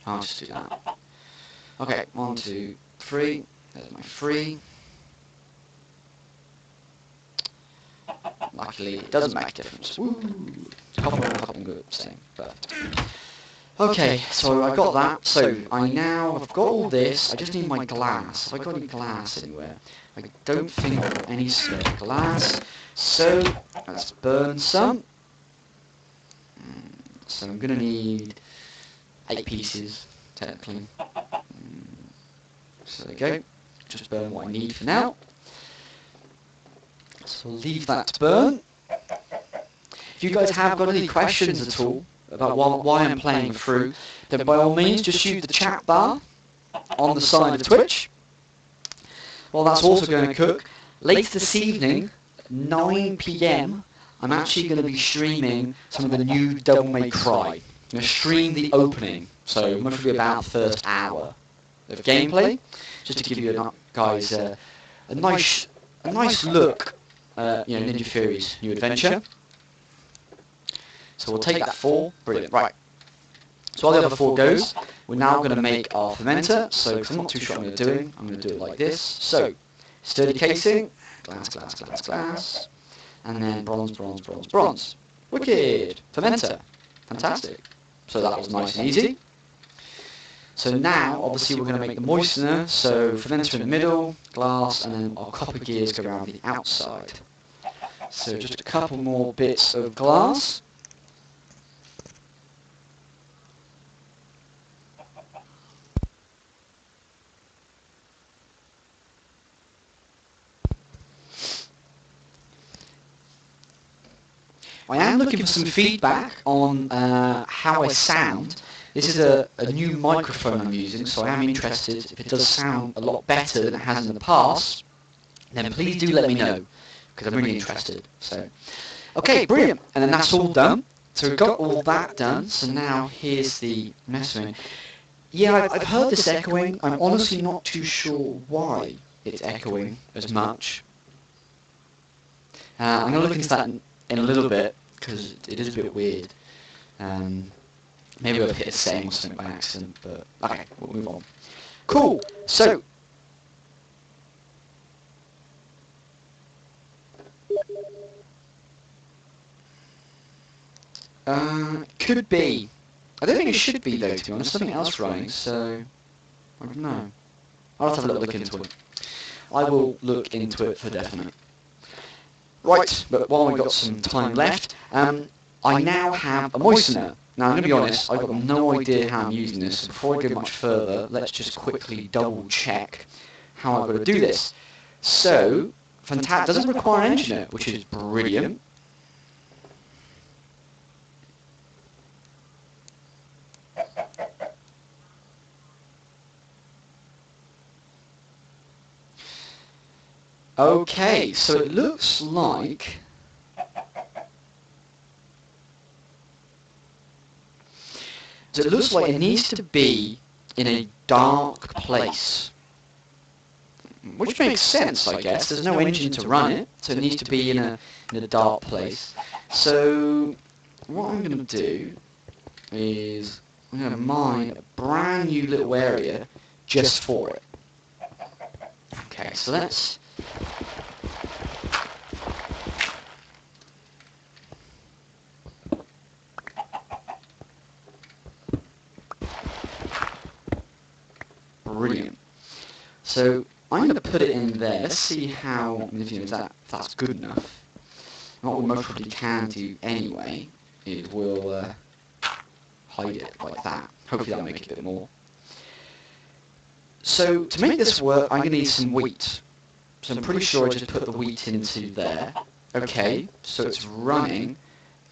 I'll just do that. Okay, 1, 2, 3. There's my 3. Luckily, it doesn't make a difference. Woo! Copper and good, same. Perfect. Okay, so I've got that. So I've got all this. I just need my glass. Have I got any glass anywhere? I don't think I've got any spare glass. So let's burn some. So I'm going to need 8 pieces, technically. So there we go. Just burn what I need for now. So we'll leave that to burn. If you guys have got any questions at all about why I'm playing through, then by all means just use the chat bar on the side of Twitch. Well, that's also going to cook. Later this evening, 9 PM, I'm actually going to be streaming some of the new Devil May Cry. I'm going to stream the opening, so roughly about the first hour of gameplay, just to give you guys a nice look at Ninja Fury's new adventure. So we'll take that 4. Brilliant. Right. So while the other 4 goes, we're now going to make our fermenter. So, because I'm not too sure what I'm doing, I'm going to do it like this. So, sturdy casing, glass, and then bronze. Wicked! Fermenter. Fantastic. So that was nice and easy. So now, obviously, we're going to make the moistener. So fermenter in the middle, glass, and then our copper gears go around the outside. So just a couple more bits of glass. I am looking for some feedback on how I sound. This is a new microphone I'm using, so I am interested. If it does sound a lot better than it has in the past, then please do let me know, because I'm really interested. So, okay, brilliant. And then that's all done. So we've got all that done. So now here's the messaging. Yeah, I've heard this echoing. I'm honestly not too sure why. it's echoing as much. I'm going to look into that in a little bit, because it is a bit weird. Maybe I've hit a setting or something by accident, but okay, we'll move on. Cool, so... could be. I don't think it should be though, to be honest. Something else running, so... I don't know. I'll have to have a little look into it. I will look into it for definite. Right, but while we've got some time left, I now have a moistener. Now, I'm going to be honest, I've got no idea how I'm using this, so before I go much further, let's just quickly double check how I've got to do this. So, doesn't require an engineer, which is brilliant. Okay, so it looks like... So it looks like it needs to be in a dark place. Which makes sense, I guess. There's no engine to run it, so it needs to be in a dark place. So what I'm going to do is I'm going to mine a brand new little area just for it. Okay, so let's... Brilliant. So I'm going to put it in there. Let's see how, if that's good enough. What we most probably can do anyway is we'll hide it like that. Hopefully that'll make it a bit more. So to make this work, I'm going to need some wheat. So I'm pretty sure I just put the wheat into there. Okay, so it's running.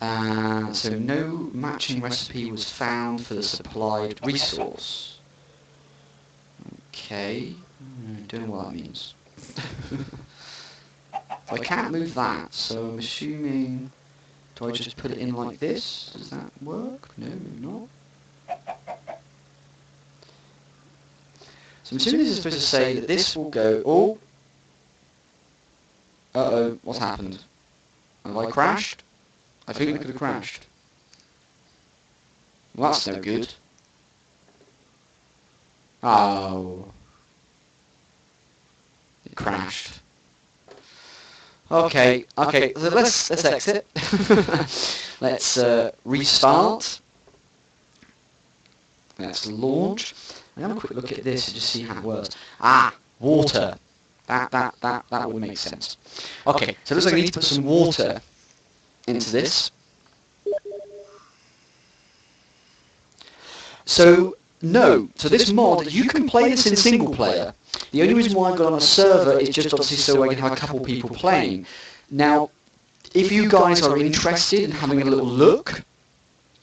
So no matching recipe was found for the supplied resource. Okay, don't know what that means. So I can't move that, so I'm assuming... Do I just put it in like this? Does that work? No, not. So I'm assuming this is supposed to say that this will go... Oh! Uh-oh, what's happened? Have I crashed? I think I could have crashed. Well, that's no good. Oh. It crashed. Okay, so let's exit. Let's restart. Let's launch. I'm gonna have a quick look at this and just see how it works. Ah, water. That would make sense. Okay, so it looks like I need to put some water into this. So this mod, you can play this in single player. The only reason why I got on a server is just obviously so I can have a couple people playing. Now, if you guys are interested in having a little look,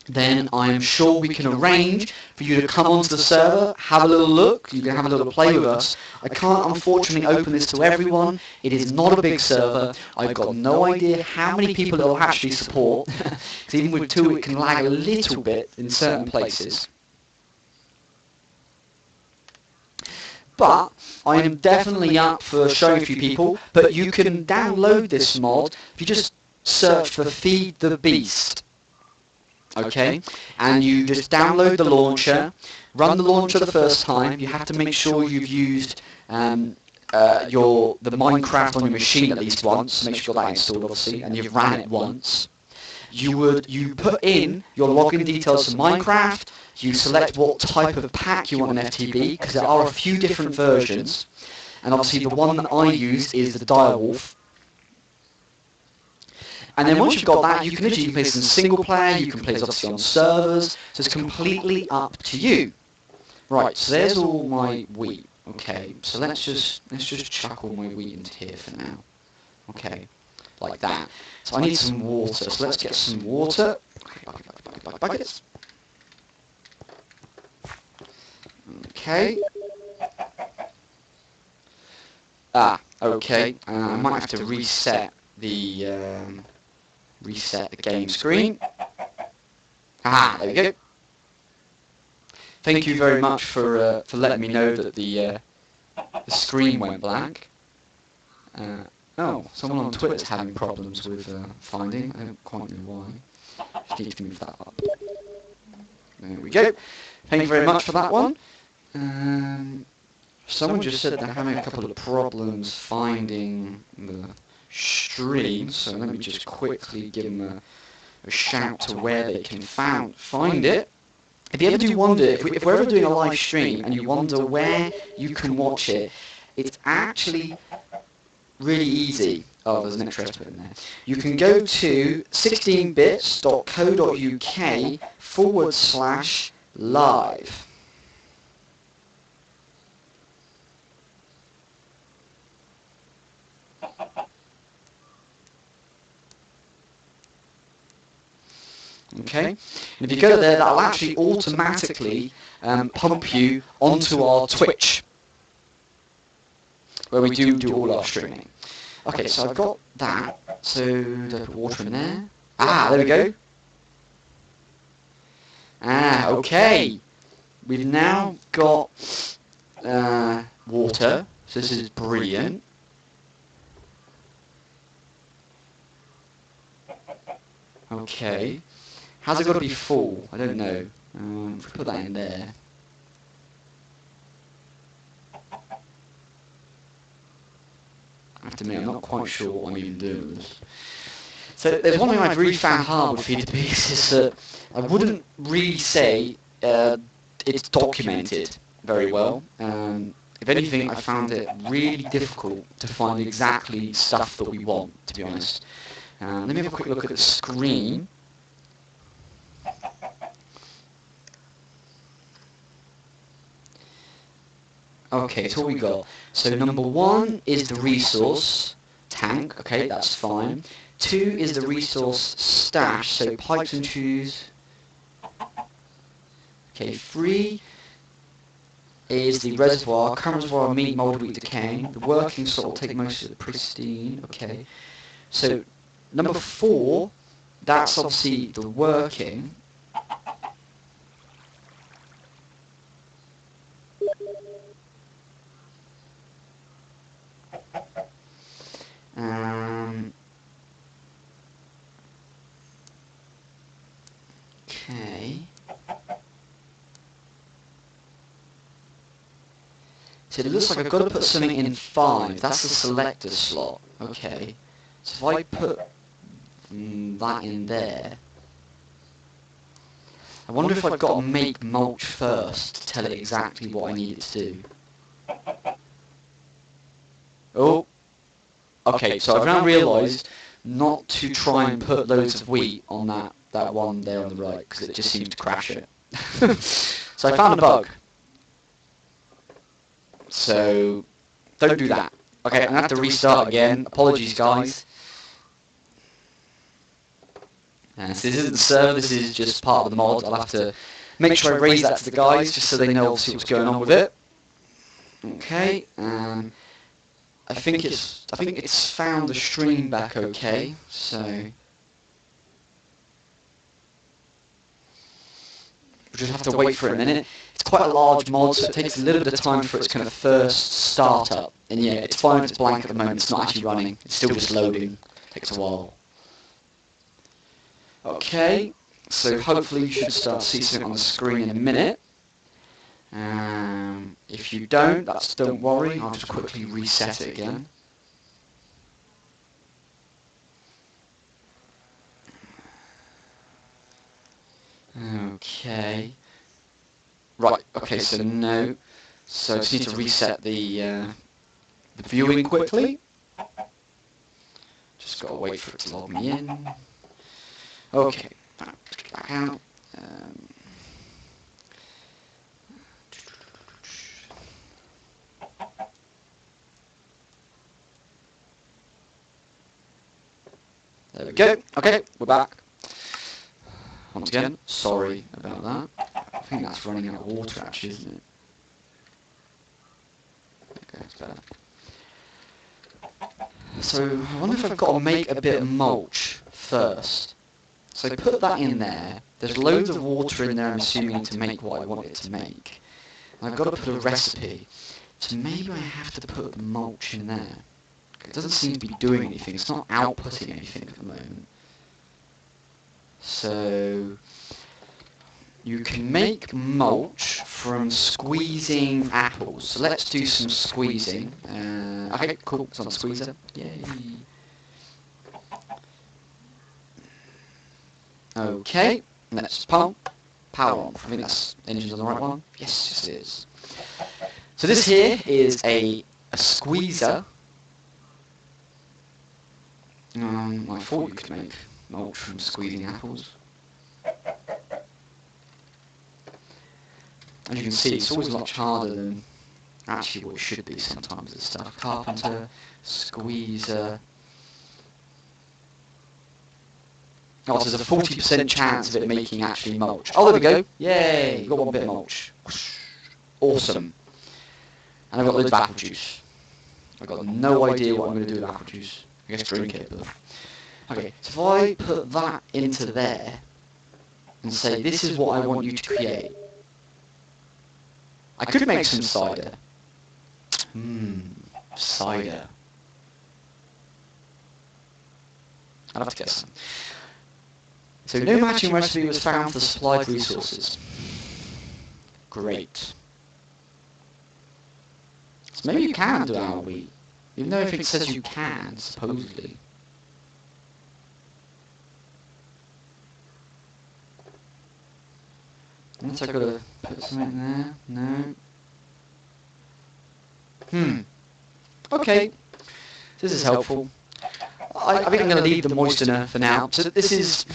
then I am sure we can arrange for you to come onto the server, have a little look, you can have a little play with us. I can't unfortunately open this to everyone. It is not a big server. I've got no idea how many people it will actually support, because even with 2 it can lag a little bit in certain places. But I am definitely up for showing a few people, but you can download this mod if you just search for Feed the Beast. Okay, and you just download the launcher, run the launcher the first time. You have to make sure you've used the Minecraft on your machine at least once. Make sure that installed obviously, and you've ran it once. You put in your login details to Minecraft. You select what type of pack you want an FTB, because there are a few different versions, and obviously the one that I use is the Direwolf. And then once you've got that, you can literally play this in single player, you can play this obviously on servers, so it's completely up to you. Right, so there's all my wheat. Okay, so let's just chuck all my wheat into here for now. Okay, like that. So I need some water, so let's get some water. Buckets. Okay. Okay. I might have to reset the game screen. Ah, there we go. Thank you very much for letting me know that the The screen went blank. Oh, someone on Twitter's having problems with finding. I don't quite know why. Just need to move that up. There we go. Thank you very much for that one. Someone just said they're having a couple of problems finding the stream, so let me just quickly give them a shout to where they can find it. If you ever do wonder, if we're ever doing a live stream and you wonder where you can watch it, it's actually really easy. Oh, there's an extra bit in there. You can go to 16bits.co.uk/live. Okay, and if you go there, that'll actually automatically pump you onto our Twitch, where we do all our streaming. Okay, so I've got that. So do I put water in there? Ah, there we go. Ah, okay. We've now got water. So this is brilliant. Okay. How's it got to be full? I don't know. If we put that in there. I have to admit, I'm not quite sure what I'm even doing with this. So there's one thing I've really found hard with Feed to Beast is that I wouldn't really say it's documented very well. If anything, I found it really difficult to find exactly stuff that we want, to be honest. Let me have a quick look at the screen. Okay, so what we got. So number 1 is the resource tank. Okay, that's fine. 2 is the resource stash. So pipes and tubes. Okay, 3 is the reservoir. Current reservoir, meat, mold, wheat, decaying. The working salt will take most of the pristine. Okay. So number 4, that's obviously the working. Okay. So it looks like I've got to put something in 5. That's the selector slot. Okay. So if I put that in there, I wonder if I've got to make mulch first to tell it exactly what I need it to do. Oh. Okay, so I've now realised not to try and put loads of wheat on that one there on the right, because it just seems to crash it. So I found a bug. So don't do that. Okay, I'm going to have to restart again. Apologies, guys. So this isn't the server, this is just part of the mod. I'll have to make sure I raise that to the guys, just so they know obviously what's going on with it. Okay, I think it's found the stream back okay, so we'll just have to wait for a minute. It's quite a large mod, so it takes a little bit of time for its kind of first startup. And yeah, it's fine if it's blank at the moment, it's not actually running, it's still just loading, it takes a while. Okay, so hopefully you should start to see something on the screen in a minute. If you don't worry, I'll just quickly reset it again. Okay. Right, okay, so no. So I just need to reset the viewing quickly. Just gotta wait for it to log me in. Okay, back out. There we go. Okay, we're back. Once again, sorry about that. I think that's running out of water actually, isn't it? Okay, it's better. So, I wonder if I've got to make a bit of mulch first. So put that in there. There's loads of water in there, I'm assuming, to make what I want it to make. And I've got to put a recipe. So maybe I have to put the mulch in there. It doesn't seem to be doing anything. It's not outputting anything at the moment. So you can make mulch from squeezing apples. So let's do some squeezing. Okay, cool. It's on the squeezer. Yay. Okay, let's pump. Power on. I think that's engine's on the right one. Yes, it is. So this here is a squeezer. I thought you could make mulch from squeezing apples. As you can see, it's always much harder than actually what it should be sometimes. This stuff. Carpenter, squeezer. Oh, so there's a 40% chance of it making actually mulch. Oh, there we go. Yay! We've got one bit of mulch. Awesome. And I've got loads of apple juice. I've got no idea what I'm going to do with apple juice. I guess drink it, but... Okay, so if I put that into there, and say, this is what I want you to create. I could make some cider. Cider. I'll have to get some. So no matching recipe was found for the supplied resources. Great. So maybe you can do our wheat. Even though everything says you can, supposedly. Unless I've got to put something there. No. Okay. This is helpful. I think I'm going to leave the moistener for now. So this is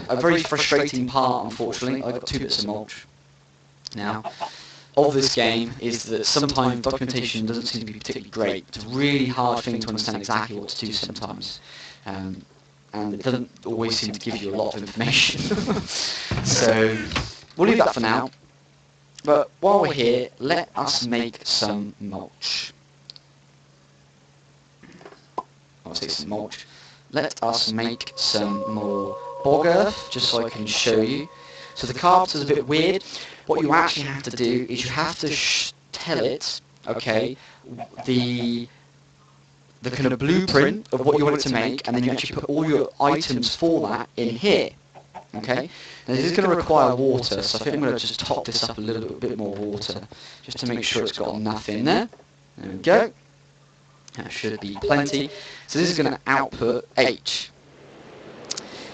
a very frustrating part, unfortunately. I've got 2 bits of mulch now of this game, is that sometimes documentation doesn't seem to be particularly great. It's a really hard thing to understand exactly what to do sometimes. And it doesn't always seem to give you a lot of information. So we'll leave that for now. But while we're here, let us make some mulch. I'll say some mulch. Let us make some more bog earth, just so I can show you. So the carpenter's a bit weird. What you actually have to do is you have to tell it, okay, the kind of blueprint of what you want it to make, and then you actually put all your items for that in here. Okay? Now this is going to require water, so I think I'm going to just top this up a little bit more water, just to make sure it's got enough in there. There we go. That should be plenty. So this is going to output H.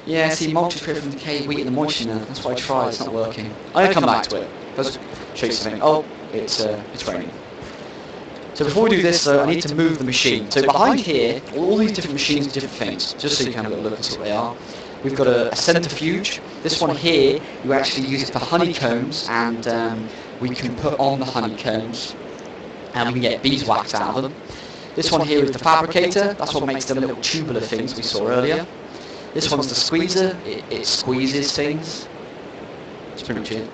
Yeah, see, mulch is created from decayed wheat and the moisture. That's what I tried. It's not working. I'm going to come back to it. Let's show you something. Oh, it's raining. So before we do this, though, I need to move the machine. So behind here, all these different machines do different things, just so you can have a look and see what they are. We've got a centrifuge. This one here, you actually use it for honeycombs, and we can put on the honeycombs, and we can get beeswax out of them. This one here is the fabricator. That's what makes them little tubular things we saw earlier. This one's the squeezer. It squeezes things. That's pretty much it.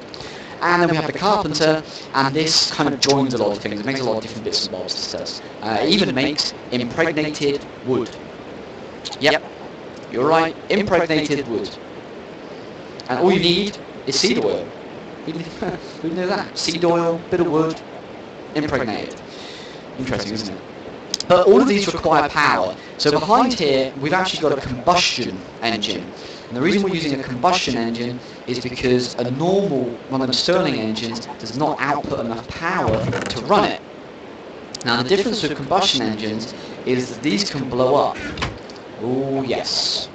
And then we have the carpenter, and this kind of joins a lot of things. It makes a lot of different bits and bobs, this does. It even makes impregnated wood. Yep, you're right, impregnated wood. And all you need is seed oil. Who knew that? Seed oil, bit of wood, impregnated. Interesting, isn't it? But all of these require power. So behind here, we've actually got a combustion engine. And the reason we're using a combustion engine is because a normal, one of the Stirling engines, does not output enough power to run it. Now the difference with combustion engines is that these can blow up. Oh yes.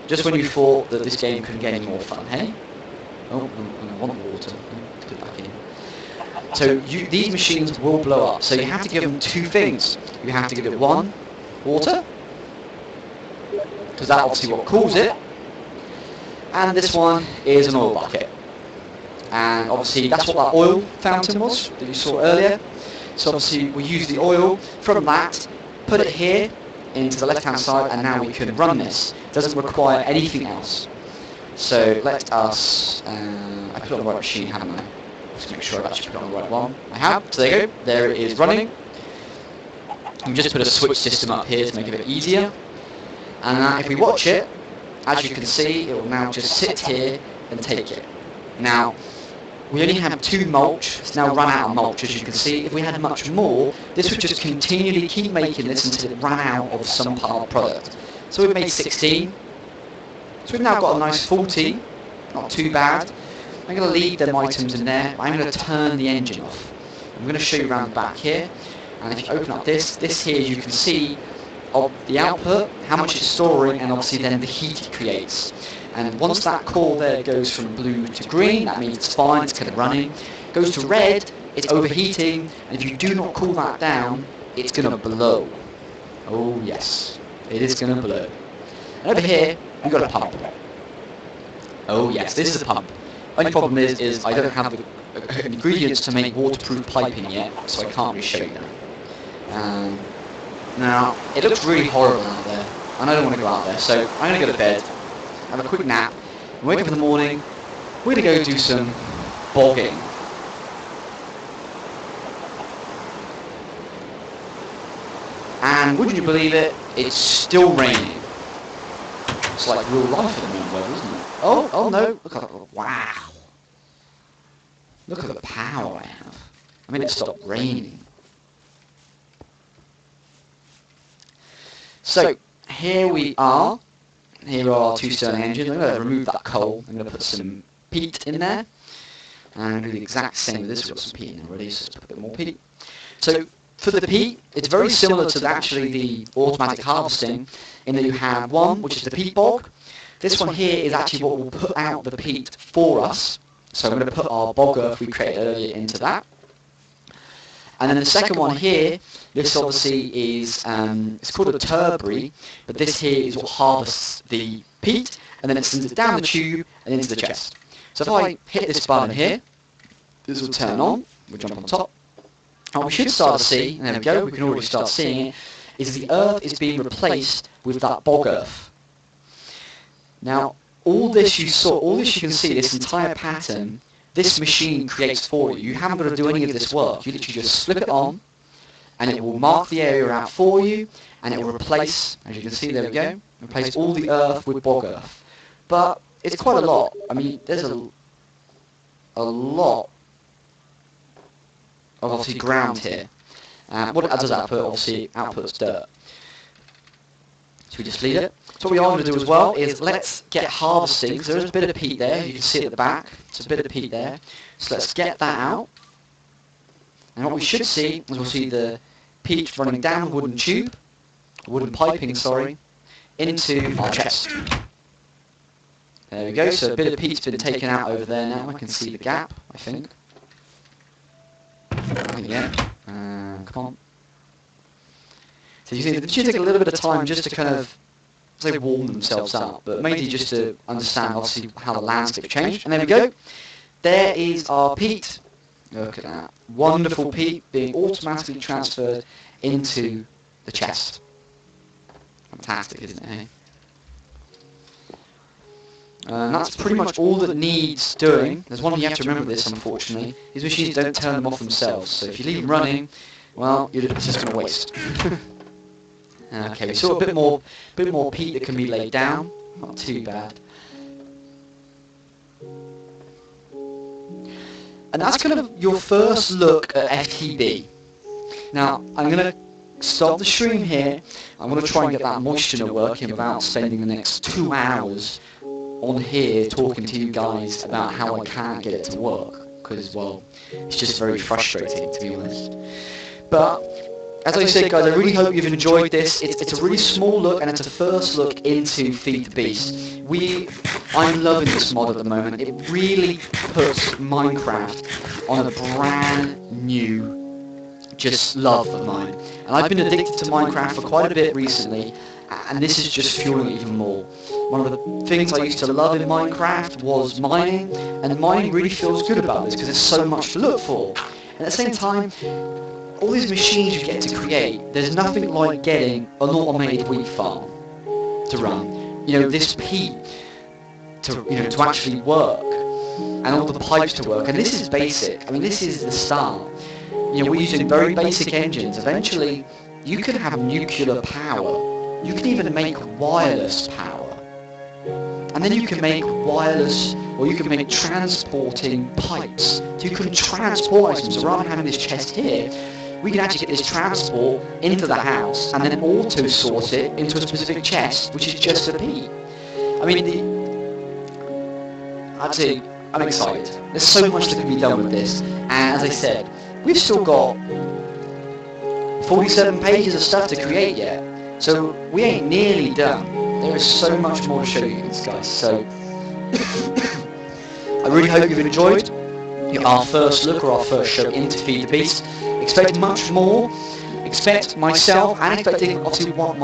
Just when you thought that this game couldn't get any more fun, hey? Oh, I want water. Put it back in. So these machines will blow up. So you have to give them 2 things. You have to give it 1, water, because that's obviously what cools it. And this one is an oil bucket. And obviously that's what that oil fountain was that you saw earlier. So obviously we use the oil from that, put it here into the left hand side, and now we can run this. It doesn't require anything else. So let us, I put it on the right machine, haven't I? Just make sure I've actually put it on the right one. I have, so there you go, there it is running. And just put a switch system up here to make it a bit easier. And if we watch it, as you can see, it will now just sit here and take it. Now, we only have 2 mulch. It's now run out of mulch, as you can see. If we had much more, this would just continually keep making this until it ran out of some part of product. So we've made 16. So we've now got a nice 40, not too bad. I'm going to leave them items in there, but I'm going to turn the engine off. I'm going to show you around the back here, and if you open up this here you can see of the output, how much it's storing, and obviously then the heat it creates. And once that core there goes from blue to green, that means it's fine, it's kind of running. Goes to red, it's overheating, and if you do not cool that down, it's going to blow. Oh yes, it is going to blow. And over here, we've got a pump. Oh yes, this is a pump. Only problem is I don't have the ingredients to make waterproof piping yet, so I can't really show you that. Now, it looks really horrible out there, and I don't want to go out there, so I'm going to go to bed, have a quick nap, and wake up in the morning. We're going to go do some bogging. And wouldn't you believe it, it's still raining. It's like real life at the moment, weather, isn't it? Oh no, look at that, wow. Look at the power I have. I mean, it stopped raining. So, here we are. Here are our 2 Stern engines. I'm going to remove that coal. I'm going to put some peat in there. And I'm going to do the exact same with this. We've got some peat in there already, so let's put a bit more peat. So, for the peat, it's very similar to actually the automatic harvesting, in that you have one, which is the peat bog. This one here is actually what will put out the peat for us. So I'm going to put our bog earth we created earlier into that. And then the second one here, this obviously is, it's called a turbary, but this here is what harvests the peat, and then it sends it down the tube and into the chest. So if I hit this button here, this will turn on, we'll jump on top. And what we should start to see, and there we go, we can already start seeing it, is the earth is being replaced with that bog earth. Now, all this you can see, this entire pattern, this machine creates for you. You haven't got to do any of this work. You literally just flip it on, and it will mark the area out for you, and it will replace, as you can see, there we go, replace all the earth with bog earth. But it's quite a lot. I mean, there's a lot of obviously ground here. What it does output, obviously, outputs dirt. So we just leave it. So what we are going to do as well is let's get harvesting, because there is a bit of peat there, you can see it at the back, it's a bit of peat there. So let's get that out. And what we should see is we'll see the peat running down the wooden tube, wooden piping, sorry, into our chest. There we go, so a bit of peat's been taken out over there now, I can see the gap, I think. Yeah, come on. So you see, it should take a little bit of time just to kind of, say, warm themselves up, but mainly just to understand, obviously, how the landscape changed. And there we go. There is our peat. Look at that. Wonderful peat being automatically transferred into the chest. Fantastic, isn't it, hey? That's pretty much all that needs doing. There's one thing you have to remember with this, unfortunately. These machines don't turn them off themselves, so if you leave them running, well, it's just going to waste. Okay, we saw a bit more peat that can be laid down. Not too bad. And that's kind of your first look at FTB. Now, I'm going to stop the stream here. I'm going to try and get that moisture working without spending the next 2 hours on here talking to you guys about how I can't get it to work. Because, well, it's just very frustrating, to be honest. But as I said, guys, I really hope you've enjoyed this. It's a really small look, and it's a first look into Feed the Beast. I'm loving this mod at the moment. It really puts Minecraft on a brand new just love of mine. And I've been addicted to Minecraft for quite a bit recently, and this is just fueling it even more. One of the things I used to love in Minecraft was mining, and mining really feels good about this because there's so much to look for. And at the same time, all these machines you get to create, there's nothing like getting an automated wheat farm to run. You know, this peat to actually work, and all the pipes to work. And this is basic. I mean, this is the start. You know, we're using very basic engines. Eventually, you can have nuclear power. You can even make wireless power. And and then you can make wireless, or you can make transporting pipes. So you can transport items. So rather than having this chest here, we can actually get this transport into the house and then auto-sort it into a specific chest, which is just a bee. I mean, I'd say I'm excited. There's so much that can be done with this, and as I said, we've still got 47 pages of stuff to create yet, so we ain't nearly done. There is so much more to show you guys, so I really hope you've enjoyed our first look, or our first show into Feed the Beast. Expect much more. Expect myself, and expecting obviously one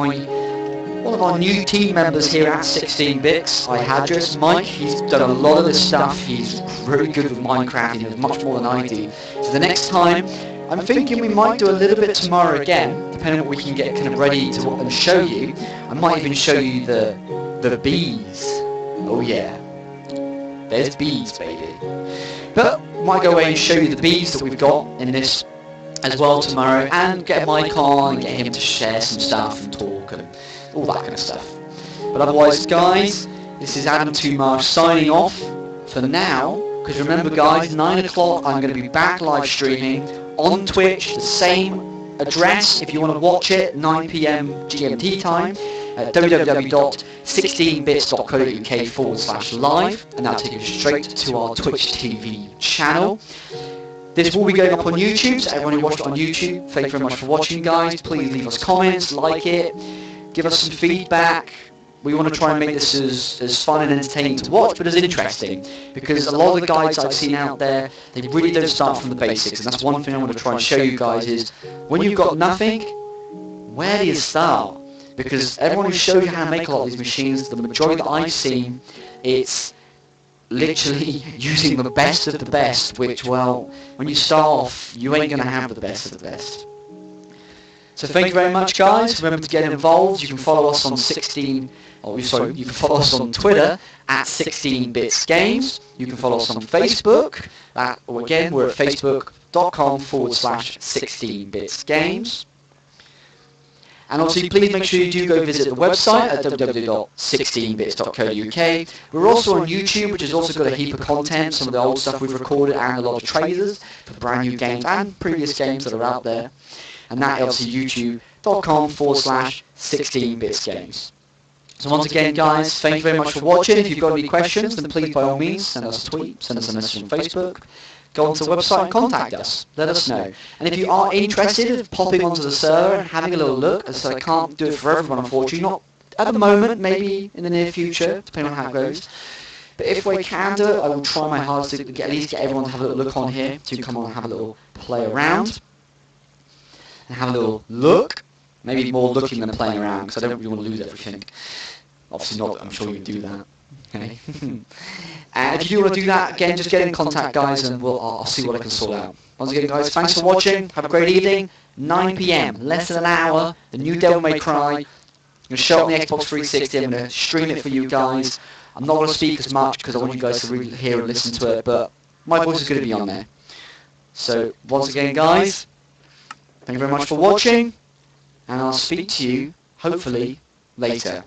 of our new team members here at 16 Bits, I had just Mike. He's done a lot of this stuff. He's really good with Minecraft. He knows much more than I do. So the next time, I'm thinking we might do a little bit tomorrow again, depending on what we can get kind of ready to and show you. I might even show you the bees. Oh yeah, there's bees, baby. But might go away and show you the bees that we've got in this as well tomorrow, and get Mike on and get him to share some stuff and talk and all that kind of stuff. But otherwise, guys, this is Adam 2 Marsh signing off for now, because remember guys, 9 o'clock I'm going to be back live streaming on Twitch, the same address if you want to watch it, 9 PM GMT time, at www.16bits.co.uk/live, and that'll take you straight to our Twitch TV channel. This will be going up on YouTube, so everyone who watched it on YouTube, thank you very much for watching guys. Please leave us comments, like it, give us some feedback. We want to try and make this as fun and entertaining to watch, but as interesting, because a lot of the guides I've seen out there, they really don't start from the basics, and that's one thing I want to try and show you guys is, when you've got nothing, where do you start? Because everyone who shows you how to make a lot of these machines, the majority that I've seen, it's literally using the best of the best, which, well, when you start off, you ain't going to have the best of the best. So thank you very much guys. Remember to get involved. You can follow us on you can follow us on Twitter at 16bitsgames. You can follow us on Facebook. Again, we're at facebook.com/16bitsgames. And obviously, please make sure you do go visit the website at www.16bits.co.uk. We're also on YouTube, which has also got a heap of content, some of the old stuff we've recorded, and a lot of trailers for brand new games and previous games that are out there. And that is obviously youtube.com/16bitsgames. So once again, guys, thank you very much for watching. If you've got any questions, then please, by all means, send us a tweet, send us a message on Facebook. Go onto the website and contact us. Let us know. And if you are interested in popping onto the server and having a little look, as I can't do it for everyone, unfortunately, not at the moment, maybe in the near future, depending on how it goes. But if we can do it, I will try my hardest to at least get everyone to have a little look on here, to come on and have a little play around. And have a little look. Maybe more looking than playing around, because I don't really want to lose everything. Obviously not, I'm sure you do that. Okay. And if you do want to do that, again, just get in contact, guys, and I'll see what I can sort out. Once again, guys, thanks for watching. Have a great evening. 9 PM, less than an hour. The new Devil May Cry. I'm going to show it on the Xbox 360. I'm going to stream it for you guys. I'm not going to speak as much because I want you guys to really hear and listen to it, but my voice is going to be on there. So, once again, guys, thank you very much for watching, and I'll speak to you, hopefully, later.